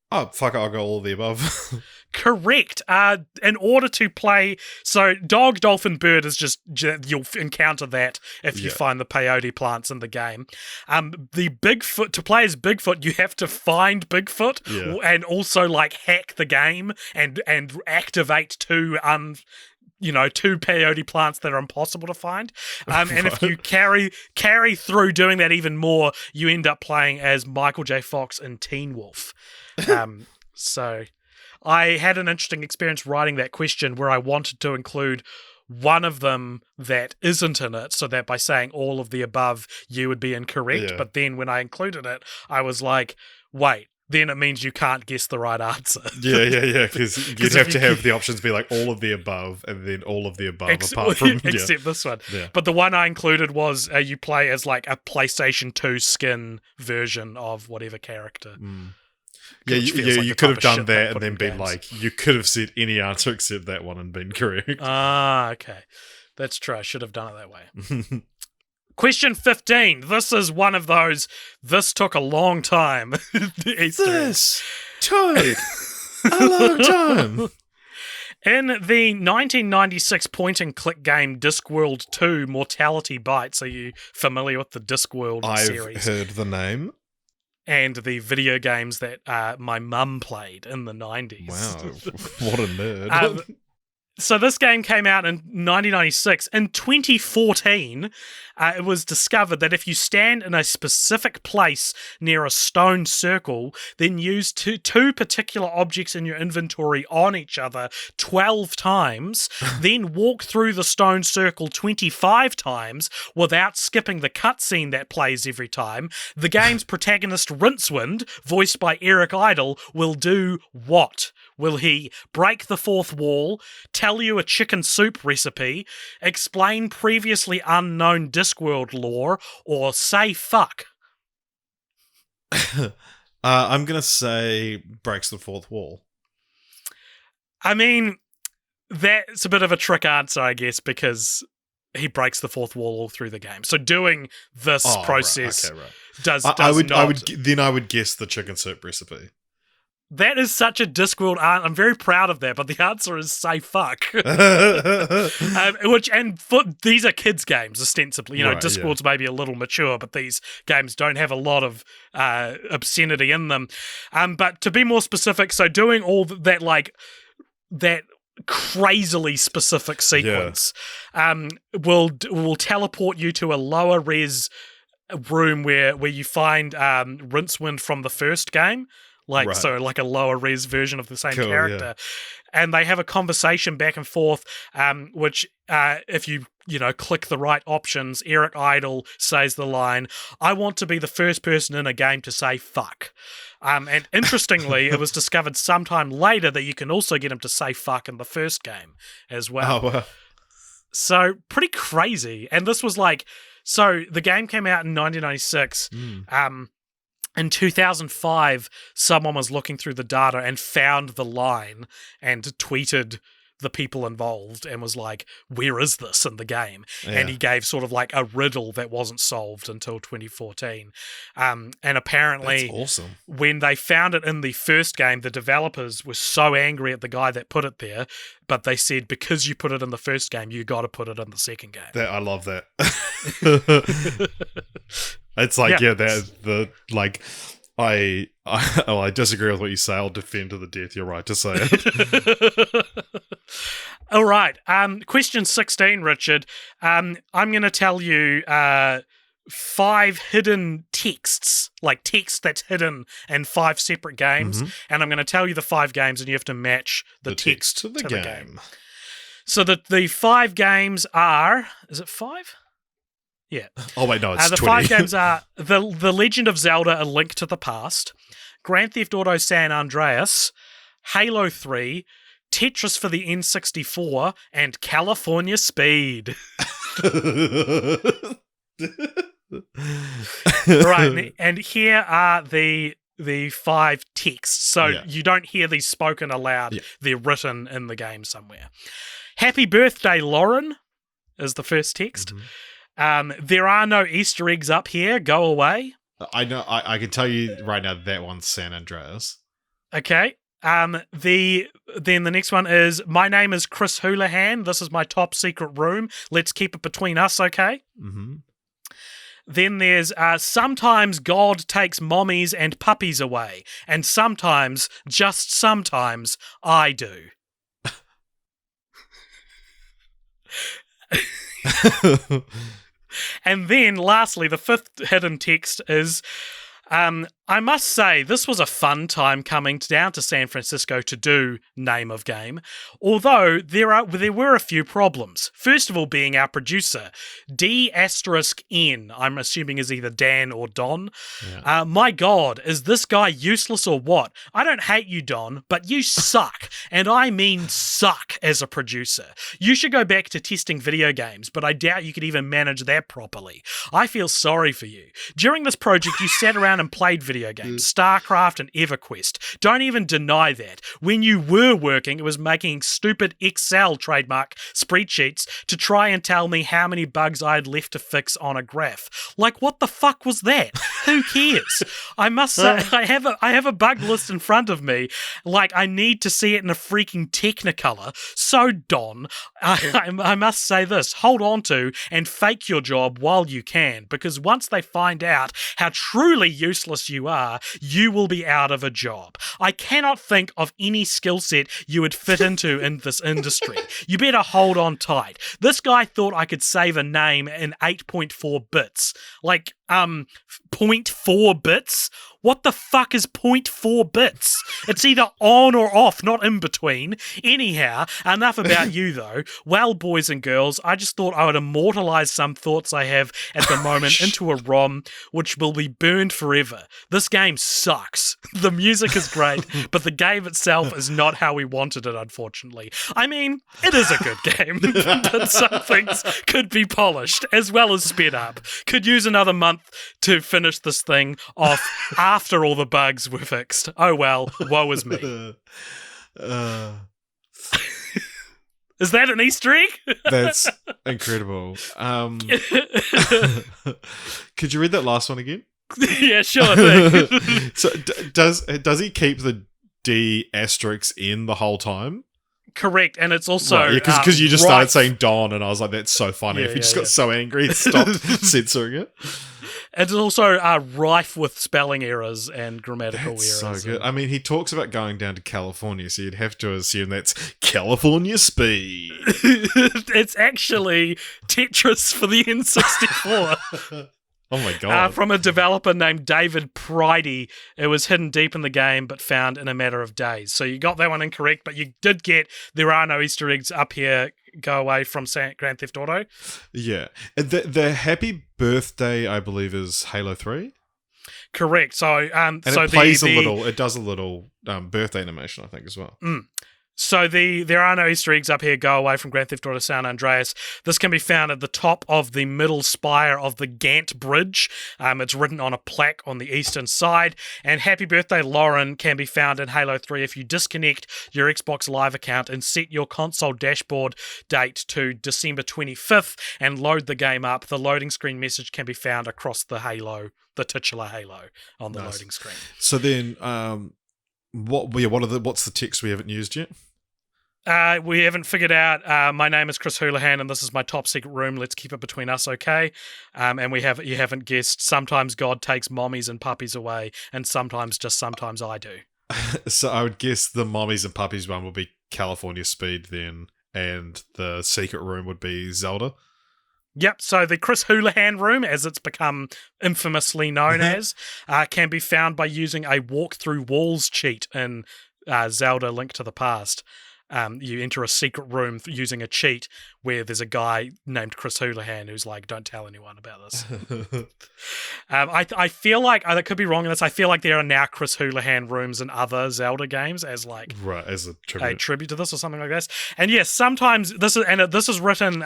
Oh, fuck it, I'll go all of the above. Correct. In order to play, so dog, dolphin, bird is just you'll encounter that if you find the peyote plants in the game. The Bigfoot, to play as Bigfoot, you have to find Bigfoot and also like hack the game and activate two peyote plants that are impossible to find. And if you carry through doing that even more, you end up playing as Michael J. Fox in Teen Wolf. So I had an interesting experience writing that question where I wanted to include one of them that isn't in it, so that by saying all of the above, you would be incorrect. But then when I included it, I was like, wait, then it means you can't guess the right answer. Yeah, because you'd have to have the options be like all of the above and then all of the above apart from... Except this one. Yeah. But the one I included was you play as like a PlayStation 2 skin version of whatever character. Yeah, you could have done that and then been like, you could have said any answer except that one and been correct. Ah, okay. That's true. I should have done it that way. Question 15. This is one of those, this took a long time. This took a long time. In the 1996 point-and-click game Discworld 2 Mortality Bites, are you familiar with the Discworld series? I've heard the name. And the video games that my mum played in the 90s. Wow, what a nerd. So this game came out in 1996. In 2014, it was discovered that if you stand in a specific place near a stone circle, then use two particular objects in your inventory on each other 12 times, then walk through the stone circle 25 times without skipping the cutscene that plays every time, the game's protagonist Rincewind, voiced by Eric Idle, will do what? Will he break the fourth wall, tell you a chicken soup recipe, explain previously unknown Discworld lore, or say fuck? I'm going to say breaks the fourth wall. I mean, that's a bit of a trick answer, I guess, because he breaks the fourth wall all through the game. So doing this process right. does I would not... I would guess the chicken soup recipe. That is such a Discworld answer. I'm very proud of that, but the answer is say fuck. These are kids' games, ostensibly. Right, Discworld's maybe a little mature, but these games don't have a lot of obscenity in them. But to be more specific, so doing all that, like, that crazily specific sequence will teleport you to a lower res room where you find Rincewind from the first game. So like a lower res version of the same character. Yeah. And they have a conversation back and forth, which if you click the right options, Eric Idle says the line, "I want to be the first person in a game to say fuck." And interestingly, it was discovered sometime later that you can also get him to say fuck in the first game as well. Oh, wow. So pretty crazy. And this was so the game came out in 1996. In 2005, someone was looking through the data and found the line and tweeted the people involved and was like, "Where is this in the game?" Yeah. And he gave sort of like a riddle that wasn't solved until 2014. And apparently, that's awesome. When they found it in the first game, the developers were so angry at the guy that put it there, but they said, because you put it in the first game, you got to put it in the second game. I love that. It's like, I disagree with what you say. I'll defend to the death your right to say it. All right. Question 16, Richard. I'm going to tell you 5 hidden texts, like text that's hidden in 5 separate games, and I'm going to tell you the 5 games, and you have to match the text to the game. So the 5 games are... Is it 5? Yeah. Oh, wait, no, it's the 20. 5 games are The Legend of Zelda: A Link to the Past, Grand Theft Auto San Andreas, Halo 3, Tetris for the N64, and California Speed. Right, and here are the 5 texts. So you don't hear these spoken aloud. Yeah. They're written in the game somewhere. "Happy birthday, Lauren," is the first text. "There are no Easter eggs up here. Go away." I know. I can tell you right now that one's San Andreas. Okay. Then the next one is, "My name is Chris Houlihan. This is my top secret room. Let's keep it between us, okay?" Then there's, "Sometimes God takes mommies and puppies away, and sometimes, just sometimes, I do." And then, lastly, the 5th hidden text is, "I must say, this was a fun time coming down to San Francisco to do name of game, although there were a few problems. First of all being our producer, D*N, I'm assuming is either Dan or Don. Yeah. My God, is this guy useless or what? I don't hate you, Don, but you suck, and I mean suck as a producer. You should go back to testing video games, but I doubt you could even manage that properly. I feel sorry for you. During this project, you sat around and played video games, StarCraft and EverQuest. Don't even deny that. When you were working, it was making stupid Excel trademark spreadsheets to try and tell me how many bugs I had left to fix on a graph. Like, what the fuck was that? Who cares? I must say, I have a bug list in front of me. Like, I need to see it in a freaking Technicolor. So, Don, I must say this. Hold on to and fake your job while you can, because once they find out how truly useless you you are, you will be out of a job. I cannot think of any skill set you would fit into in this industry. You better hold on tight. This guy thought I could save a name in 8.4 bits. Like, zero point 0.4 bits? What the fuck is 0.4 bits? It's either on or off, not in between. Anyhow, enough about you though. Well, boys and girls, I just thought I would immortalize some thoughts I have at the moment into a ROM, which will be burned forever. This game sucks. The music is great, but the game itself is not how we wanted it, unfortunately. I mean, it is a good game, but some things could be polished, as well as sped up. Could use another month to finish this thing off after all the bugs were fixed. Oh well, woe is me. Is that an Easter egg? That's incredible. Could you read that last one again? Yeah, sure thing. So does he keep the D asterisk in the whole time? Correct, and it's also because you just started saying Don, and I was like, "That's so funny." If he just got so angry, he stopped censoring it. It's also rife with spelling errors and grammatical errors. So good. I mean, he talks about going down to California, so you'd have to assume that's California speed. It's actually Tetris for the N64. Oh my god. From a developer named David Pridey. It was hidden deep in the game, but found in a matter of days. So you got that one incorrect, but you did get there are no Easter eggs up here. Go away from Grand Theft Auto. Yeah. The happy birthday, I believe, is Halo 3. Correct. So, and so it plays it does a little birthday animation, I think, as well. So there are no Easter eggs up here. Go away from Grand Theft Auto San Andreas. This can be found at the top of the middle spire of the Gant Bridge. It's written on a plaque on the eastern side. And Happy Birthday Lauren can be found in Halo 3 if you disconnect your Xbox Live account and set your console dashboard date to December 25th and load the game up. The loading screen message can be found across the titular Halo on the loading screen. So then, what's the text we haven't used yet? We haven't figured out. My name is Chris Houlihan, and this is my top secret room. Let's keep it between us, okay? And you haven't guessed. Sometimes God takes mommies and puppies away, and sometimes I do. So I would guess the mommies and puppies one would be California Speed then, and the secret room would be Zelda. Yep, so the Chris Houlihan room, as it's become infamously known as, can be found by using a walk through walls cheat in Zelda Link to the Past. You enter a secret room using a cheat where there's a guy named Chris Houlihan who's like, don't tell anyone about this. I feel like, I could be wrong in this, I feel like there are now Chris Houlihan rooms in other Zelda games as like as a tribute to this or something like this. And yes, sometimes this is written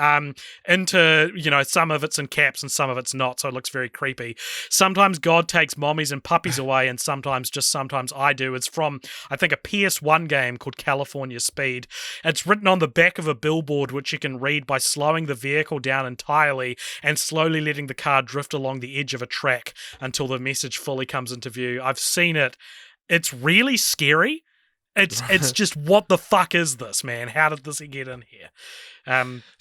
into, some of it's in caps and some of it's not, so it looks very creepy. Sometimes God takes mommies and puppies away, and sometimes I do. It's from, I think, a PS1 game called California Speed. It's written on the back of a billboard, which you can read by slowing the vehicle down entirely and slowly letting the car drift along the edge of a track until the message fully comes into view. I've seen it. It's really scary. It's just, what the fuck is this, man? How did this get in here?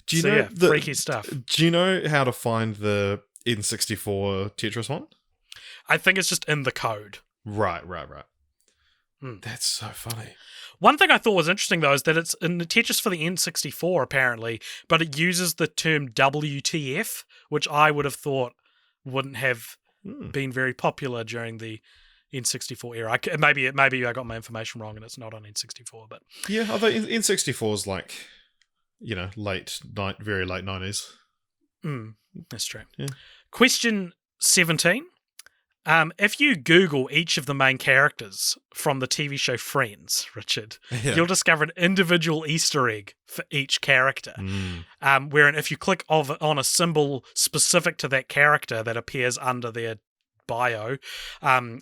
Do you know freaky stuff. Do you know how to find the N64 Tetris one? I think it's just in the code. Right. That's so funny. One thing I thought was interesting, though, is that it's in the Tetris for the N64, apparently, but it uses the term WTF, which I would have thought wouldn't have been very popular during the N64 era. Maybe I got my information wrong and it's not on N64, but... Yeah, I think N64 is like, very late 90s. That's true. Yeah. Question 17. If you Google each of the main characters from the TV show Friends, Richard, you'll discover an individual Easter egg for each character. Wherein if you click on a symbol specific to that character that appears under their bio,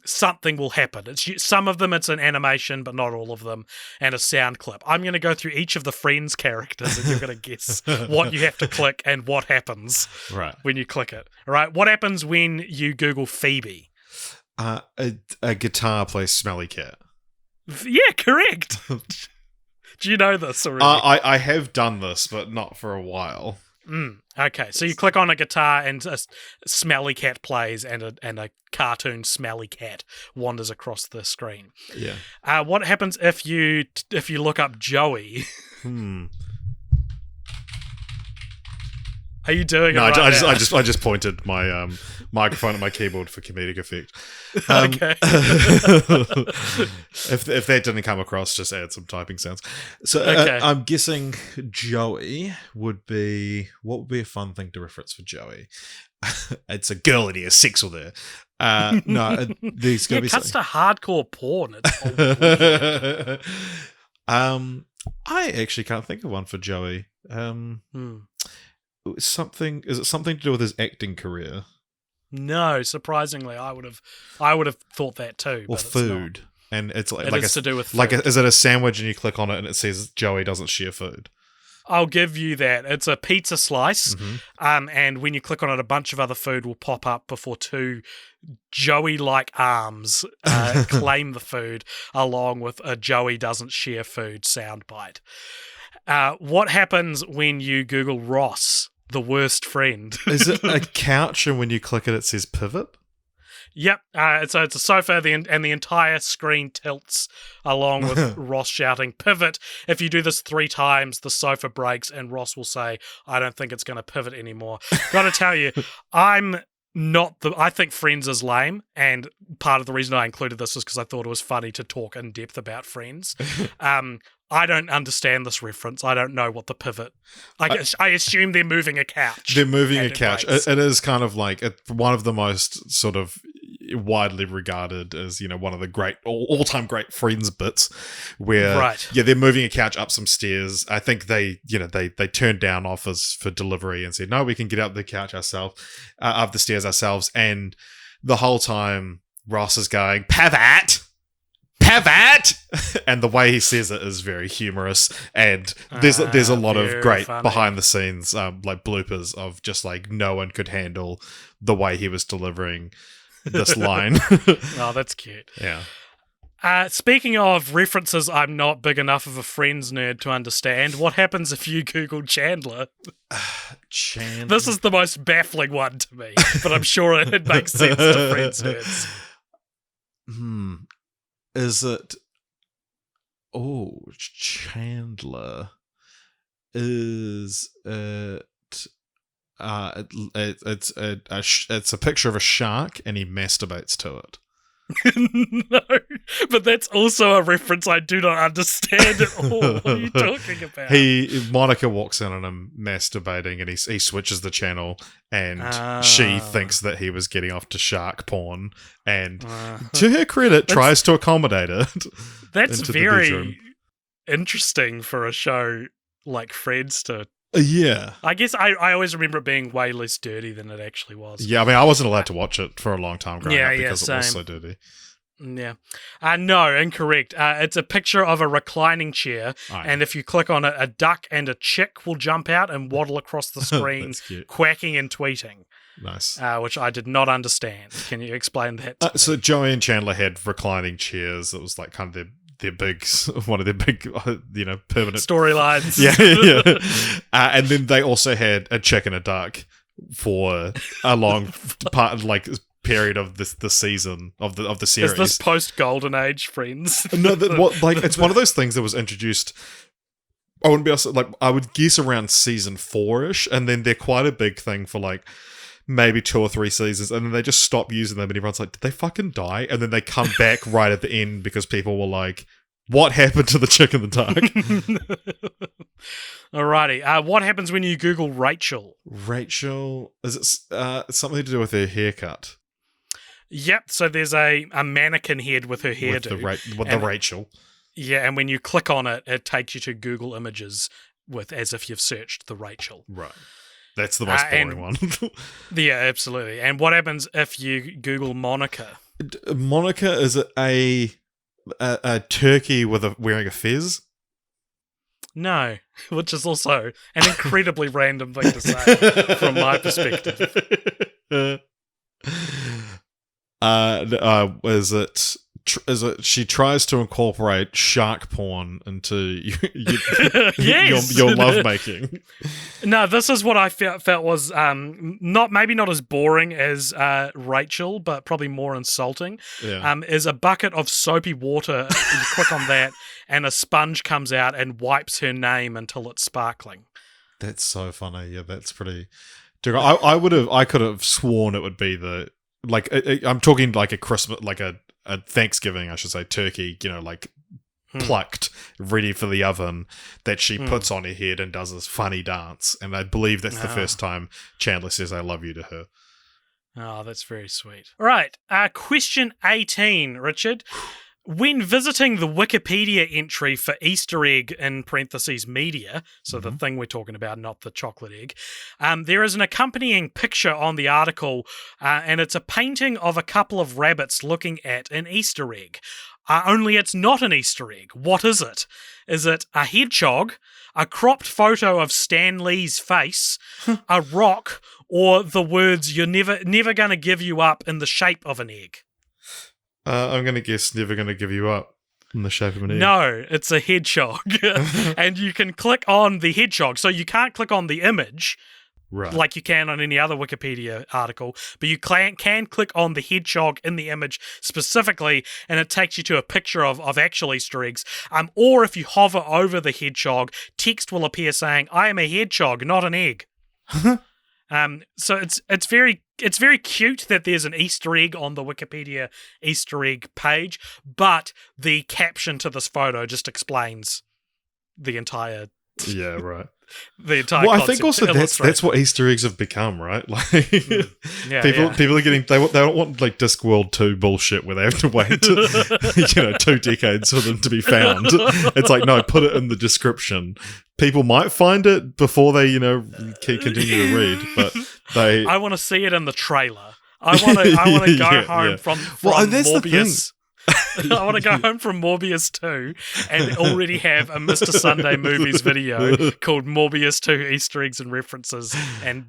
something will happen. Some of them it's an animation, but not all of them, and a sound clip. I'm going to go through each of the Friends characters, and you're going to guess what you have to click and what happens when you click it. All right, what happens when you Google Phoebe? A guitar plays Smelly Cat. Yeah, correct. Do you know this already? I have done this, but not for a while. Okay, so you click on a guitar and a smelly cat plays, and a cartoon smelly cat wanders across the screen. Yeah. What happens if you look up Joey? Are you doing No, it right now? I just pointed my microphone at my keyboard for comedic effect. Okay. If that didn't come across, just add some typing sounds. So Okay. I'm guessing Joey would be, what would be a fun thing to reference for Joey? It's a girl and he has sex with her. No, there's gonna be cuts something. to hardcore porn. It's all I actually can't think of one for Joey. Something, is it something to do with his acting career No, surprisingly, I would have thought that too. or But it's food? And it's like, It is to do with like food. is it a sandwich and you click on it and it says Joey doesn't share food? I'll give you that. It's a pizza slice, and when you click on it, a bunch of other food will pop up before two Joey-like arms claim the food, along with a Joey doesn't share food soundbite. What happens when you Google Ross, the worst friend? Is it a couch and when you click it, it says pivot? Yep. So it's a sofa, and the entire screen tilts along with Ross shouting, "Pivot!" If you do this 3 times, the sofa breaks, and Ross will say, "I don't think it's going to pivot anymore." Gotta tell you, I think Friends is lame, and part of the reason I included this is because I thought it was funny to talk in depth about Friends. I don't understand this reference. I don't know what the pivot. I assume they're moving a couch. They're moving a and it couch. breaks. It is kind of like one of the most sort of widely regarded as, one of the great all-time great Friends bits where they're moving a couch up some stairs. I think they turned down offers for delivery and said, no, we can get up the couch ourselves, up the stairs ourselves. And the whole time Ross is going, pivot, and the way he says it is very humorous, and there's a lot of great funny. behind the scenes like bloopers of just like no one could handle the way he was delivering this line. Oh, that's cute. Yeah. Speaking of references, I'm not big enough of a Friends nerd to understand. What happens if you Google Chandler? Chandler. This is the most baffling one to me, but I'm sure it makes sense to Friends nerds. Is it? Oh, Chandler. Is it? It's a picture of a shark and he masturbates to it. No, but that's also a reference I do not understand at all. What are you talking about? Monica walks in on him masturbating, and he switches the channel, and she thinks that he was getting off to shark porn, and to her credit, tries to accommodate it. That's into the bedroom. very interesting for a show like Friends to. Yeah. I guess I always remember it being way less dirty than it actually was. Yeah, I mean, I wasn't allowed to watch it for a long time growing up because same. it was so dirty. Yeah. No, incorrect. It's a picture of a reclining chair, and if you click on it, a duck and a chick will jump out and waddle across the screen, quacking and tweeting. Nice. Which I did not understand. Can you explain that to me? So Joey and Chandler had reclining chairs. It was like kind of their big, one of their big, permanent storylines. Yeah. And then they also had a chick and a duck for a long period of the season of the series. Is this post Golden Age Friends? No, it's one of those things that was introduced. I wouldn't be able to, I would guess around season 4-ish, and then they're quite a big thing for maybe 2 or 3 seasons, and then they just stop using them, and everyone's like, did they fucking die? And then they come back right at the end because people were like, what happened to the chick and the duck? Alrighty. What happens when you Google Rachel? Rachel, is it something to do with her haircut? Yep, so there's a mannequin head with her hairdo. With the Rachel. Yeah, and when you click on it, it takes you to Google Images as if you've searched the Rachel. Right. That's the most boring one. Yeah, absolutely. And what happens if you Google Monica? Monica, is it a turkey wearing a fez? No, which is also an incredibly random thing to say from my perspective. Is it she tries to incorporate shark porn into Yes. your lovemaking. No, this is what I felt was not as boring as Rachel, but probably more insulting. Yeah. Is a bucket of soapy water. You click on that, and a sponge comes out and wipes her name until it's sparkling. That's so funny. Yeah, that's pretty. Dude, I could have sworn it would be the I'm talking like a Christmas, like a Thanksgiving, I should say, turkey. Plucked, ready for the oven, that she puts on her head and does this funny dance. And I believe that's the first time Chandler says "I love you" to her. Oh, that's very sweet. All right, question 18, Richard. When visiting the Wikipedia entry for Easter egg in parentheses media, so the thing we're talking about, not the chocolate egg, there is an accompanying picture on the article, and it's a painting of a couple of rabbits looking at an Easter egg. Only it's not an Easter egg. What is it? Is it a hedgehog, a cropped photo of Stan Lee's face, a rock, or the words "You're never gonna give you up" in the shape of an egg? I'm going to guess "never going to give you up" in the shape of an egg. No, it's a hedgehog. And you can click on the hedgehog. So you can't click on the image like you can on any other Wikipedia article, but you can click on the hedgehog in the image specifically, and it takes you to a picture of actual Easter eggs. Or if you hover over the hedgehog, text will appear saying, "I am a hedgehog, not an egg." So it's very cute that there's an Easter egg on the Wikipedia Easter egg page, but the caption to this photo just explains the entire. Yeah, right. The entire. Well, I think also that's what Easter eggs have become, right? Like, people are getting they don't want like Discworld 2 bullshit where they have to wait 2 decades for them to be found. It's like, no, put it in the description. People might find it before they continue to read, but I want to see it in the trailer. I want to go home from Morbius. I want to go home from Morbius 2 and already have a Mr. Sunday Movies video called Morbius 2 Easter eggs and references and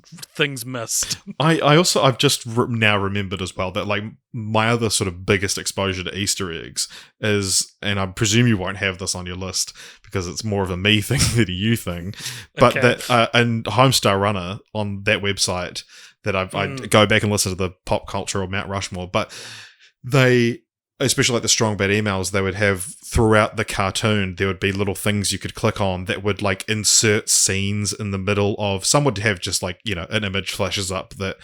things missed. I've just now remembered as well that like my other sort of biggest exposure to Easter eggs is, and I presume you won't have this on your list because it's more of a me thing than a you thing, but that and Homestar Runner on that website that I go back and listen to the pop culture or Mount Rushmore, but they, especially like the strong bad emails, they would have throughout the cartoon, there would be little things you could click on that would like insert scenes in the middle of, some would have just like, an image flashes up that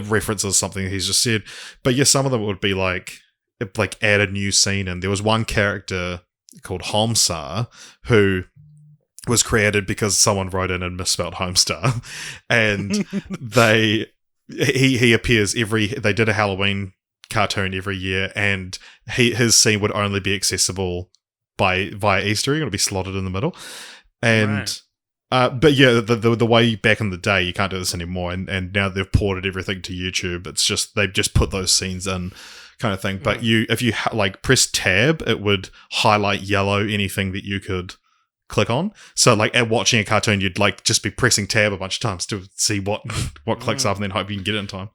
references something he's just said. But yeah, some of them would be like add a new scene. And there was one character called Homestar who was created because someone wrote in and misspelled Homestar. And he appears they did a Halloween cartoon every year, and his scene would only be accessible via Easter egg. It would be slotted in the middle, and but yeah, the way back in the day, you can't do this anymore, and now they've ported everything to YouTube. It's just they've just put those scenes in, kind of thing. But if you like press tab, it would highlight yellow anything that you could click on. So like at watching a cartoon, you'd like just be pressing tab a bunch of times to see what clicks up, and then hope you can get it in time.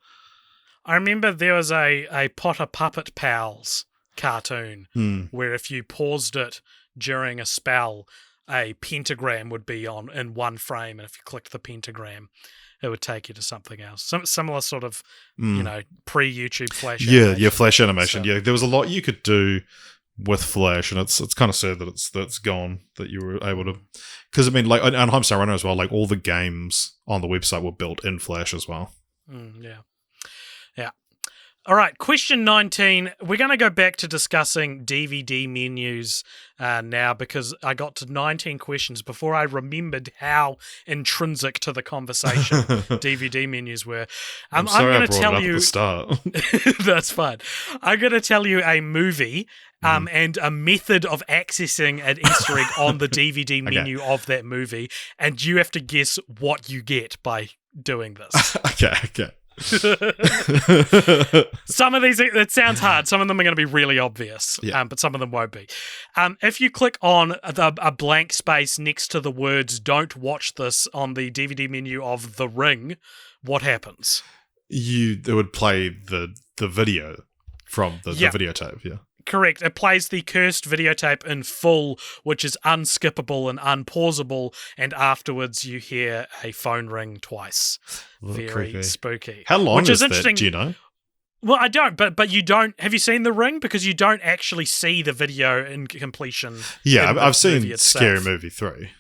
I remember there was a Potter Puppet Pals cartoon where if you paused it during a spell, a pentagram would be in one frame, and if you clicked the pentagram, it would take you to something else. Some similar sort of, pre-YouTube Flash animation. Yeah, Flash animation. So, yeah, there was a lot you could do with Flash, and it's kind of sad that it's gone, that you were able to, because I mean, like on Homestar Runner as well, like all the games on the website were built in Flash as well. Yeah. All right, question 19. We're going to go back to discussing DVD menus now, because I got to 19 questions before I remembered how intrinsic to the conversation DVD menus were. I'm sorry, going I to brought tell it up you. At the start. That's fine. I'm going to tell you a movie and a method of accessing an Easter egg on the DVD menu of that movie, and you have to guess what you get by doing this. Okay. Some of these, it sounds hard. Some of them are going to be really obvious, but some of them won't be. If you click on a blank space next to the words "Don't watch this" on the DVD menu of The Ring, what happens? It would play the video from the Yep. videotape. Yeah. Correct. It plays the cursed videotape in full, which is unskippable and unpausable, and afterwards you hear a phone ring twice. Very creepy. spooky. How long which is that? interesting. Do you know? Well, I don't, but you don't. Have you seen The Ring? Because you don't actually see the video in completion. Yeah, in the I've seen movie Scary itself. Movie 3.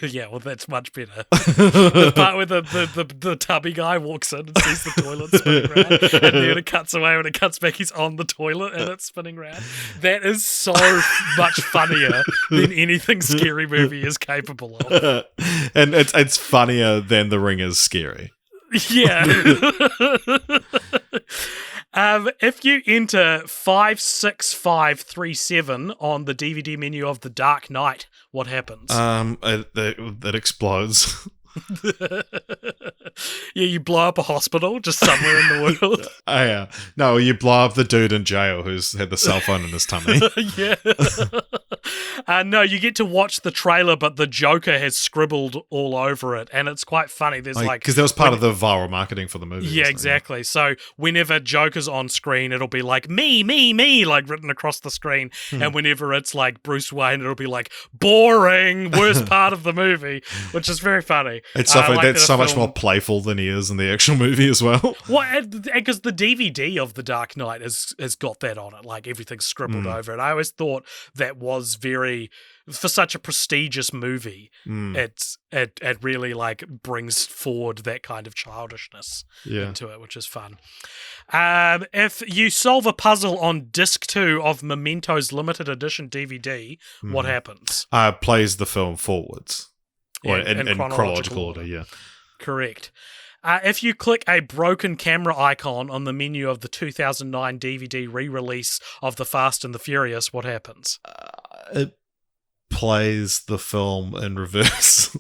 Yeah, well, that's much better. The part where the tubby guy walks in and sees the toilet spinning around, and then it cuts away. When it cuts back, he's on the toilet and it's spinning around. That is so much funnier than anything Scary Movie is capable of. And it's funnier than The Ring is scary. Yeah. If you enter 56537 on the DVD menu of The Dark Knight, what happens? It explodes. Yeah, you blow up a hospital just somewhere in the world. Oh, yeah. No, you blow up the dude in jail who's had the cell phone in his tummy. Yeah. No, you get to watch the trailer, but the Joker has scribbled all over it, and it's quite funny. There's Because that was part of the viral marketing for the movie. Yeah, exactly. So whenever Joker's on screen, it'll be like me, like written across the screen. And whenever it's like Bruce Wayne, it'll be like boring, worst part of the movie, which is very funny. It's stuff like that's that so a much film- more playful than he is in the actual movie as well. Well, because the DVD of The Dark Knight has got that on it, like everything's scribbled over it. I always thought that was very, for such a prestigious movie, it really like brings forward that kind of childishness into it, which is fun. If you solve a puzzle on disc 2 of Memento's limited edition DVD, what happens? Plays the film forwards. Or Yeah, in chronological order, yeah. Correct. If you click a broken camera icon on the menu of the 2009 DVD re-release of The Fast and the Furious, what happens? It plays the film in reverse.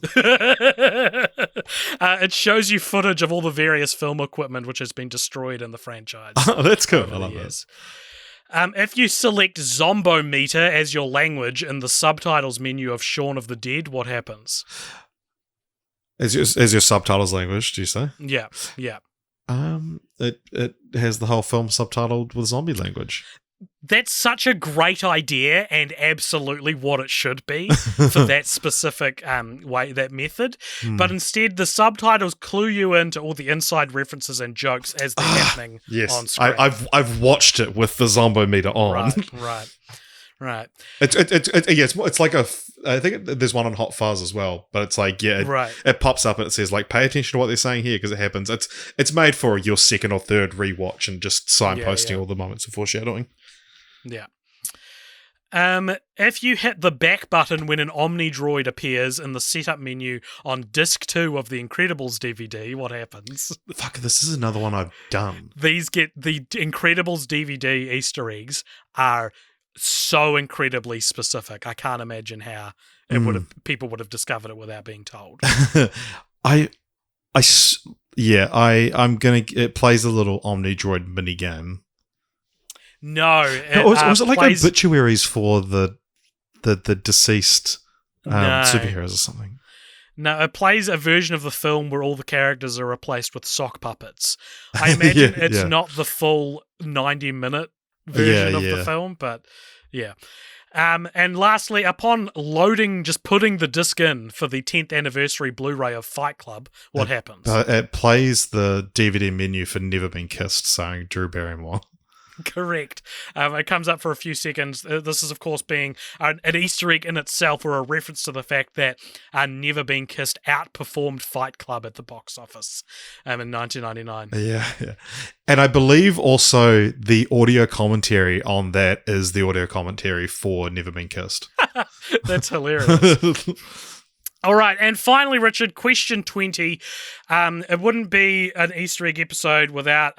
It shows you footage of all the various film equipment which has been destroyed in the franchise. Oh, that's cool. I over love the that. years. If you select Zombometer as your language in the subtitles menu of Shaun of the Dead, what happens? As your subtitles language, do you say? Yeah. It has the whole film subtitled with zombie language. That's such a great idea and absolutely what it should be for that specific that method. But instead, the subtitles clue you into all the inside references and jokes as they're happening on screen. I've watched it with the Zombometer on. Right. It's like I think there's one on Hot Fuzz as well, but it's like it pops up and it says like pay attention to what they're saying here because it happens. It's made for your second or third rewatch and just signposting all the moments of foreshadowing. Yeah. If you hit the back button when an Omni droid appears in the setup menu on disc 2 of the Incredibles DVD, what happens? Fuck, this is another one I've done. These the Incredibles DVD Easter eggs are so incredibly specific. I can't imagine how people would have discovered it without being told. I'm gonna. It plays a little Omni droid mini game. No, was it like obituaries for the deceased superheroes or something? No, it plays a version of the film where all the characters are replaced with sock puppets. I imagine it's not the full 90-minute version of the film, but yeah. And lastly, upon loading, just putting the disc in for the 10th anniversary Blu-ray of Fight Club, what happens? It plays the DVD menu for Never Been Kissed, starring Drew Barrymore. Correct. It comes up for a few seconds. This is, of course, being an Easter egg in itself or a reference to the fact that Never Been Kissed outperformed Fight Club at the box office in 1999. Yeah. And I believe also the audio commentary on that is the audio commentary for Never Been Kissed. That's hilarious. All right, and finally, Richard, question 20. It wouldn't be an Easter egg episode without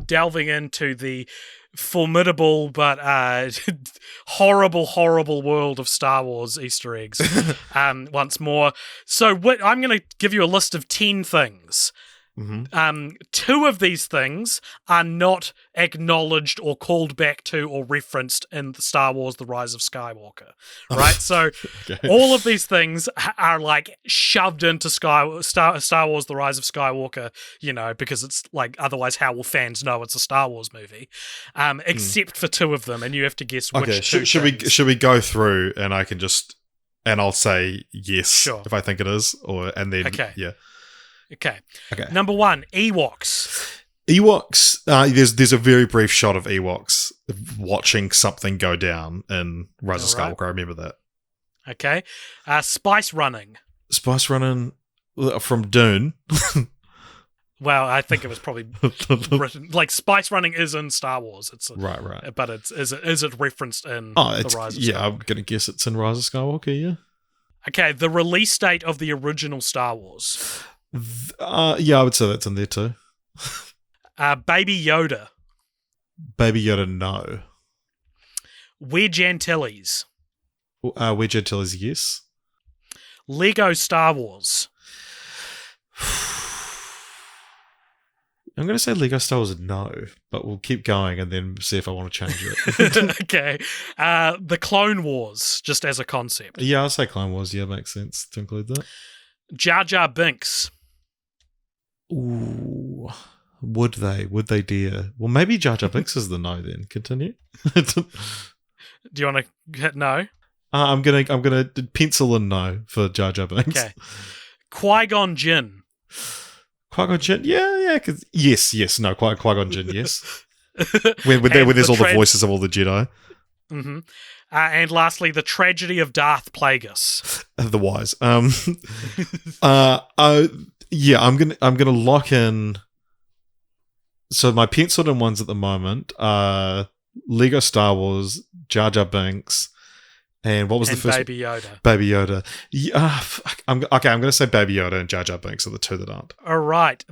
delving into the formidable but horrible world of Star Wars Easter eggs once more. So I'm going to give you a list of 10 things. Two of these things are not acknowledged or called back to or referenced in the Star Wars The Rise of Skywalker, right? So Okay. all of these things are like shoved into Star Wars The Rise of Skywalker, because it's like, otherwise how will fans know it's a Star Wars movie, except for two of them, and you have to guess which Okay, two should we go through and I can just, and I'll say yes Sure. if I think it is, and then Okay. yeah. Okay. Okay. Number one, Ewoks. Ewoks. There's a very brief shot of Ewoks watching something go down in Rise of Alright. Skywalker. I remember that. Okay. Spice running. Spice running from Dune. Well, I think it was probably written like Spice running is in Star Wars. It's Right. but is it referenced in It's the Rise of yeah. Skywalker? I'm gonna guess it's in Rise of Skywalker. Yeah. Okay, the release date of the original Star Wars. Yeah, I would say that's in there too. Baby Yoda. Baby Yoda, no. Wedge Antilles. Wedge Antilles, yes. Lego Star Wars. I'm going to say Lego Star Wars, no, but we'll keep going and then see if I want to change it. Okay. The Clone Wars, just as a concept. Yeah, I'll say Clone Wars. Yeah, makes sense to include that. Jar Jar Binks. Ooh, would they dare? Well, maybe Jar Jar Binks is the no. Then continue. Do you want to hit no? I'm gonna pencil in no for Jar Jar Binks. Okay. Qui-Gon Jinn. Qui-Gon Jinn, yeah, cause yes, no, Qui-Gon Jinn, yes. when there's all the voices of all the Jedi. Mm-hmm. And lastly, the tragedy of Darth Plagueis. The wise. Yeah, I'm gonna lock in. So my penciled in ones at the moment are Lego Star Wars, Jar Jar Binks, and what was the first? Baby Yoda. Baby Yoda. Yeah, I'm gonna say Baby Yoda and Jar Jar Binks are the two that aren't. All right,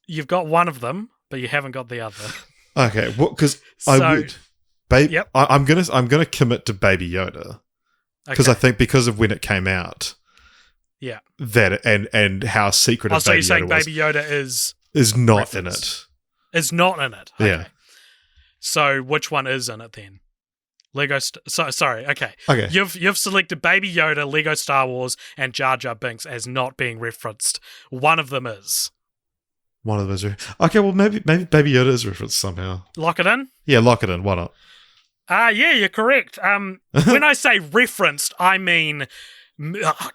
you've got one of them, but you haven't got the other. Okay, well, because I would. Yep. I'm gonna commit to Baby Yoda because I think because of when it came out. Yeah. That and how secretive. So Baby you're saying Yoda was, Baby Yoda is not referenced. in it. Is not in it. Okay. Yeah. So which one is in it then? Sorry. Okay. Okay. You've selected Baby Yoda, Lego Star Wars, and Jar Jar Binks as not being referenced. One of them is. One of those. Okay. Well, maybe Baby Yoda is referenced somehow. Lock it in. Yeah, lock it in. Why not? Yeah, you're correct. When I say referenced, I mean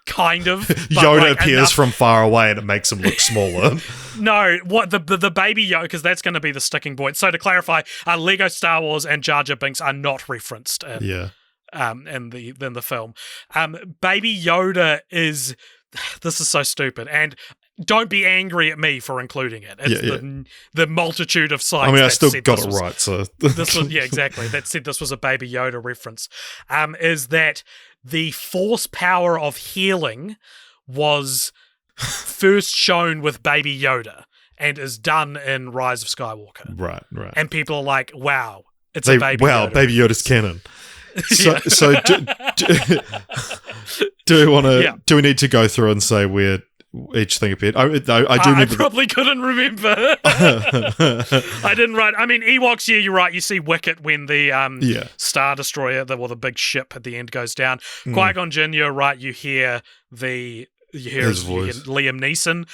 kind of. Yoda appears from far away and it makes him look smaller. No, what the Baby Yoda, because that's going to be the sticking point. So to clarify, Lego Star Wars and Jar Jar Binks are not referenced in the film. Baby Yoda is. This is so stupid, and don't be angry at me for including it. It's the multitude of sites. I mean, I that still said got this it was- right. So this was exactly that said this was a Baby Yoda reference. Is that the force power of healing was first shown with Baby Yoda and is done in Rise of Skywalker. Right. And people are like, "Wow, it's a Baby Yoda." Baby Yoda's canon. So do we want to? Yeah. Do we need to go through and say where each thing appeared? I do. I probably couldn't remember. I didn't write. I mean, Ewoks. Yeah, you're right. You see Wicket when the Star Destroyer, the big ship at the end goes down. Qui-Gon Jinn, you're right. You hear his voice. Liam Neeson.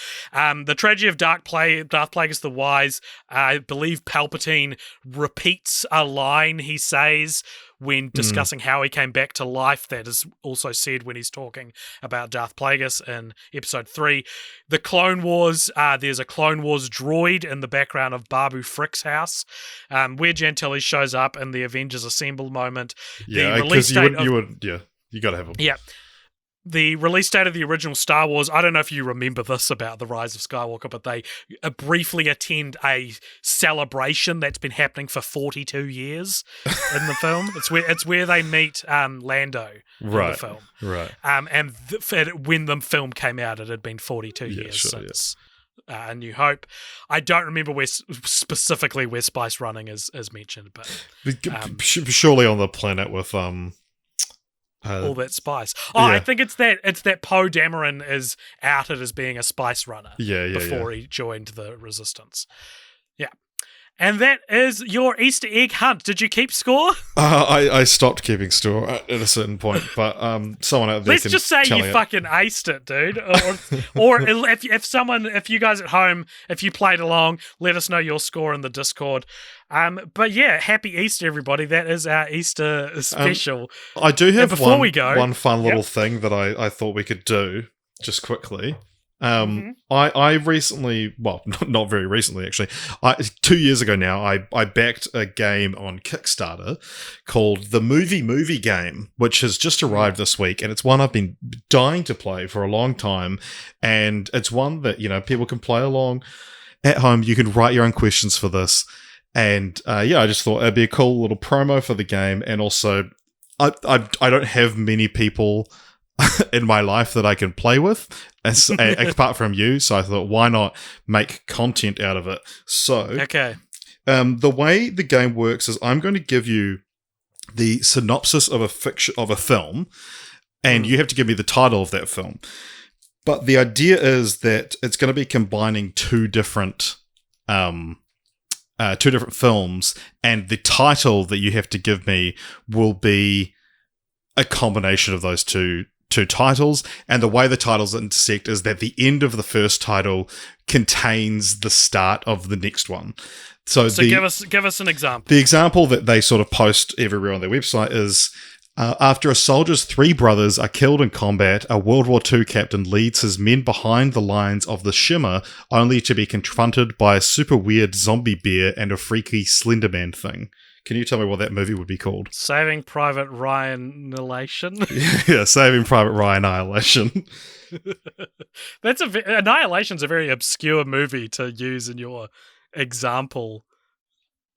The tragedy of Darth Plagueis the Wise. I believe Palpatine repeats a line he says when discussing how he came back to life. That is also said when he's talking about Darth Plagueis in Episode 3. The Clone Wars, there's a Clone Wars droid in the background of Babu Frick's house, where Antilles shows up in the Avengers Assemble moment. Yeah, because you got to have him. Yeah. The release date of the original Star Wars, I don't know if you remember this about The Rise of Skywalker, but they briefly attend a celebration that's been happening for 42 years in the film. It's where they meet Lando in the film. Right. And when the film came out, it had been 42 years since A New Hope. I don't remember specifically where Spice Running is mentioned, but surely on the planet with all that spice. Oh, yeah. I think it's that Poe Dameron is outed as being a spice runner before he joined the Resistance. Yeah. And that is your Easter egg hunt. Did you keep score? I stopped keeping score at a certain point, but someone out there Let's can just say tell you me fucking aced it, dude. Or if you guys at home, if you played along, let us know your score in the Discord. But yeah, happy Easter, everybody. That is our Easter special. I do have before we go, one fun little thing that I thought we could do just quickly. Mm-hmm. I recently, well, not very recently actually, 2 years ago now, I backed a game on Kickstarter called the Movie Game, which has just arrived this week, and it's one I've been dying to play for a long time, and it's one that, you know, people can play along at home. You can write your own questions for this, and yeah, I just thought it'd be a cool little promo for the game, and also I don't have many people in my life that I can play with apart from you, so I thought, why not make content out of it? So okay, the way the game works is I'm going to give you the synopsis of a film, and you have to give me the title of that film. But the idea is that it's going to be combining two different films, and the title that you have to give me will be a combination of those two titles. And the way the titles intersect is that the end of the first title contains the start of the next one. So give us an example. The example that they sort of post everywhere on their website is after a soldier's three brothers are killed in combat, a World War II captain leads his men behind the lines of the Shimmer, only to be confronted by a super weird zombie bear and a freaky Slenderman thing. Can you tell me what that movie would be called? Saving Private Ryan Annihilation. Yeah, Saving Private Ryan Annihilation. Annihilation's a very obscure movie to use in your example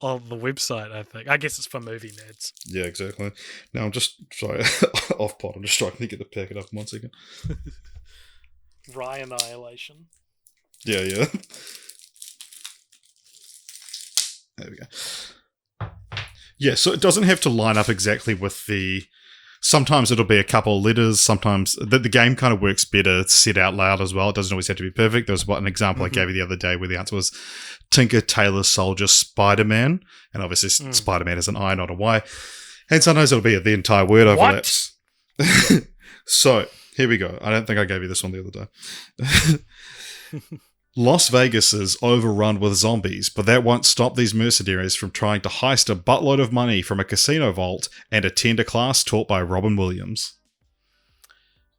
on the website, I think. I guess it's for movie nerds. Yeah, exactly. Now I'm just, sorry, off pod. I'm just trying to get the packet up in 1 second. Ryan Annihilation. Yeah. There we go. Yeah, so it doesn't have to line up exactly with the... Sometimes it'll be a couple of letters. Sometimes the game kind of works better said out loud as well. It doesn't always have to be perfect. There was an example I gave you the other day where the answer was Tinker, Tailor, Soldier, Spider-Man. And obviously Spider-Man is an I, not a Y. And sometimes it'll be the entire word overlaps. So, here we go. I don't think I gave you this one the other day. Las Vegas is overrun with zombies, but that won't stop these mercenaries from trying to heist a buttload of money from a casino vault and attend a class taught by Robin Williams.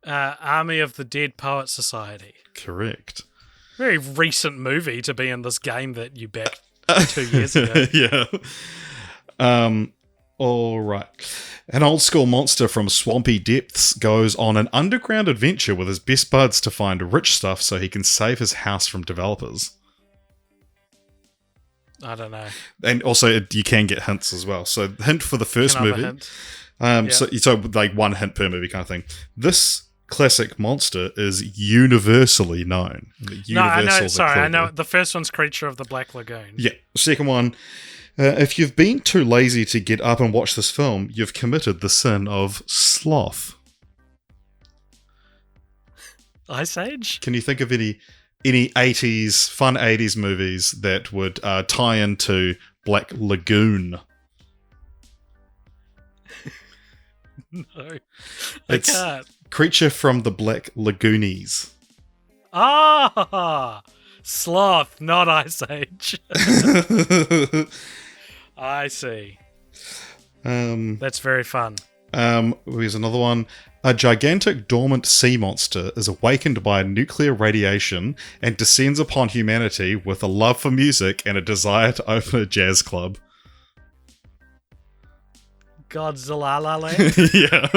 Army of the Dead Poet Society. Correct. Very recent movie to be in this game that you backed 2 years ago. Yeah. All right. An old school monster from swampy depths goes on an underground adventure with his best buds to find rich stuff so he can save his house from developers. I don't know. And also, you can get hints as well. So, hint for the first movie. So like one hint per movie kind of thing. This classic monster is universally known. I know. Sorry, I know. The first one's Creature of the Black Lagoon. Yeah. Second one. If you've been too lazy to get up and watch this film, you've committed the sin of sloth. Ice Age? Can you think of any 80s, fun 80s movies that would tie into Black Lagoon? No. I can't. Creature from the Black Lagoonies. Ah! Sloth, not Ice Age. I see. That's very fun. Here's another one. A gigantic dormant sea monster is awakened by nuclear radiation and descends upon humanity with a love for music and a desire to open a jazz club. Godzilla La Land? Yeah.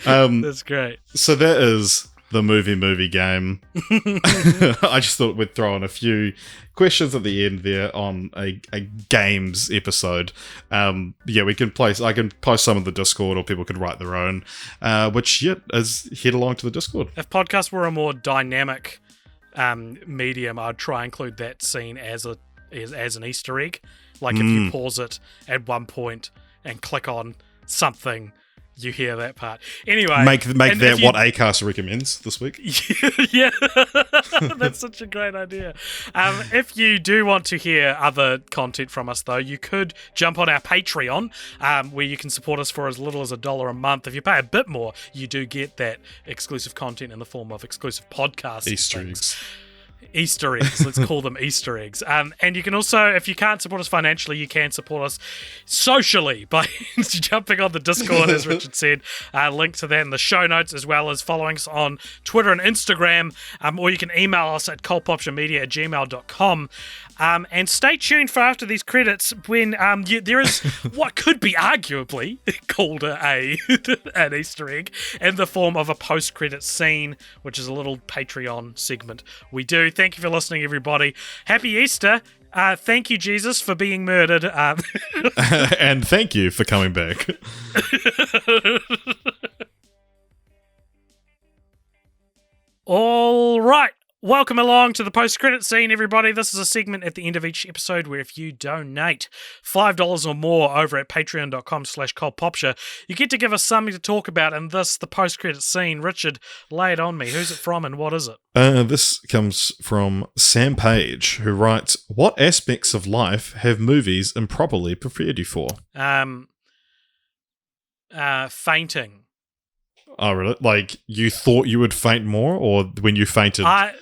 That's great. So that is the movie game. I just thought we'd throw in a few questions at the end there on a games episode. We can I can post some of the Discord, or people could write their own, which is head along to the Discord. If podcasts were a more dynamic medium, I'd try and include that scene as an Easter egg. Like if you pause it at one point and click on something you hear that part. Anyway, Make that you, what Acast recommends this week. yeah, that's such a great idea. If you do want to hear other content from us, though, you could jump on our Patreon, where you can support us for as little as $1 a month. If you pay a bit more, you do get that exclusive content in the form of exclusive podcasts. Easter eggs, let's call them Easter eggs. And you can also, if you can't support us financially, you can support us socially by jumping on the Discord, as Richard said. Link to that in the show notes, as well as following us on Twitter and Instagram, or you can email us at cultpopturemedia@gmail.com. And stay tuned for after these credits when there is what could be arguably called an Easter egg in the form of a post-credit scene, which is a little Patreon segment we do. Thank you for listening, everybody. Happy Easter. Thank you, Jesus, for being murdered. And thank you for coming back. All right. Welcome along to the post-credit scene, everybody. This is a segment at the end of each episode where if you donate $5 or more over at patreon.com/cultpopture, you get to give us something to talk about, and this, the post-credit scene. Richard, lay it on me. Who's it from and what is it? This comes from Sam Page, who writes, "What aspects of life have movies improperly prepared you for?" Fainting. Oh, really? Like, you thought you would faint more, or when you fainted? I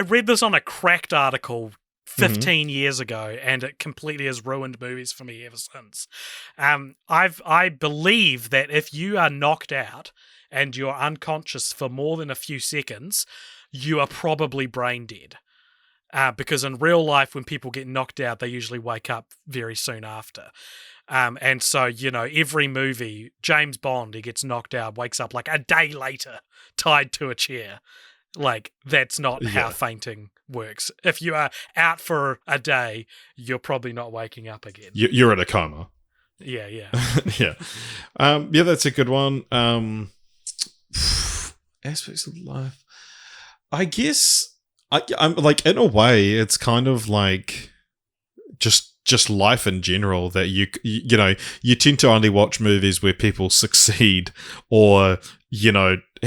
read this on a Cracked article 15 years ago, and it completely has ruined movies for me ever since. I believe that if you are knocked out and you're unconscious for more than a few seconds, you are probably brain dead. Because in real life, when people get knocked out, they usually wake up very soon after. And so, every movie, James Bond, he gets knocked out, wakes up like a day later, tied to a chair. Like, that's not how fainting works. If you are out for a day, you're probably not waking up again. You're in a coma. Yeah. Yeah. That's a good one. Aspects of life. I guess, I'm like, in a way, it's kind of like just life in general, that you tend to only watch movies where people succeed, or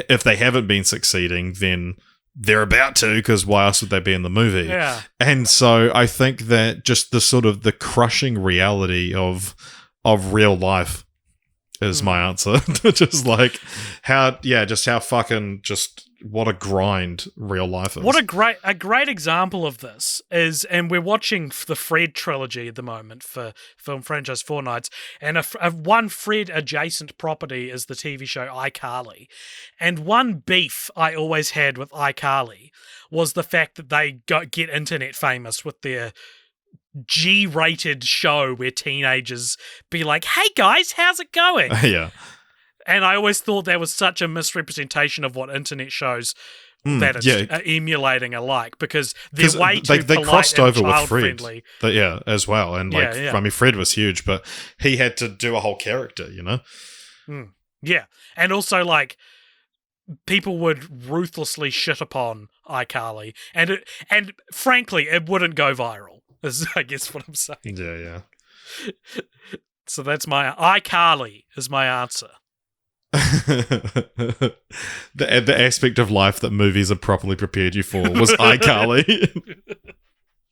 if they haven't been succeeding, then they're about to, because why else would they be in the movie? Yeah. And so I think that just the sort of the crushing reality of real life is my answer. Just like how fucking what a grind real life is. What a great example of this is, and we're watching the Fred trilogy at the moment for film franchise Four Nights, and one Fred adjacent property is the TV show iCarly. And one beef I always had with iCarly was the fact that they get internet famous with their G-rated show where teenagers be like, "Hey guys, how's it going?" Yeah. And I always thought that was such a misrepresentation of what internet shows that it's emulating are like, because they're way too they polite crossed and over with Fred, child-friendly. as well. And I mean, Fred was huge, but he had to do a whole character, Yeah, and also like people would ruthlessly shit upon iCarly, and frankly, it wouldn't go viral. Is I guess what I'm saying. Yeah. So that's my iCarly is my answer. The aspect of life that movies are properly prepared you for was iCarly.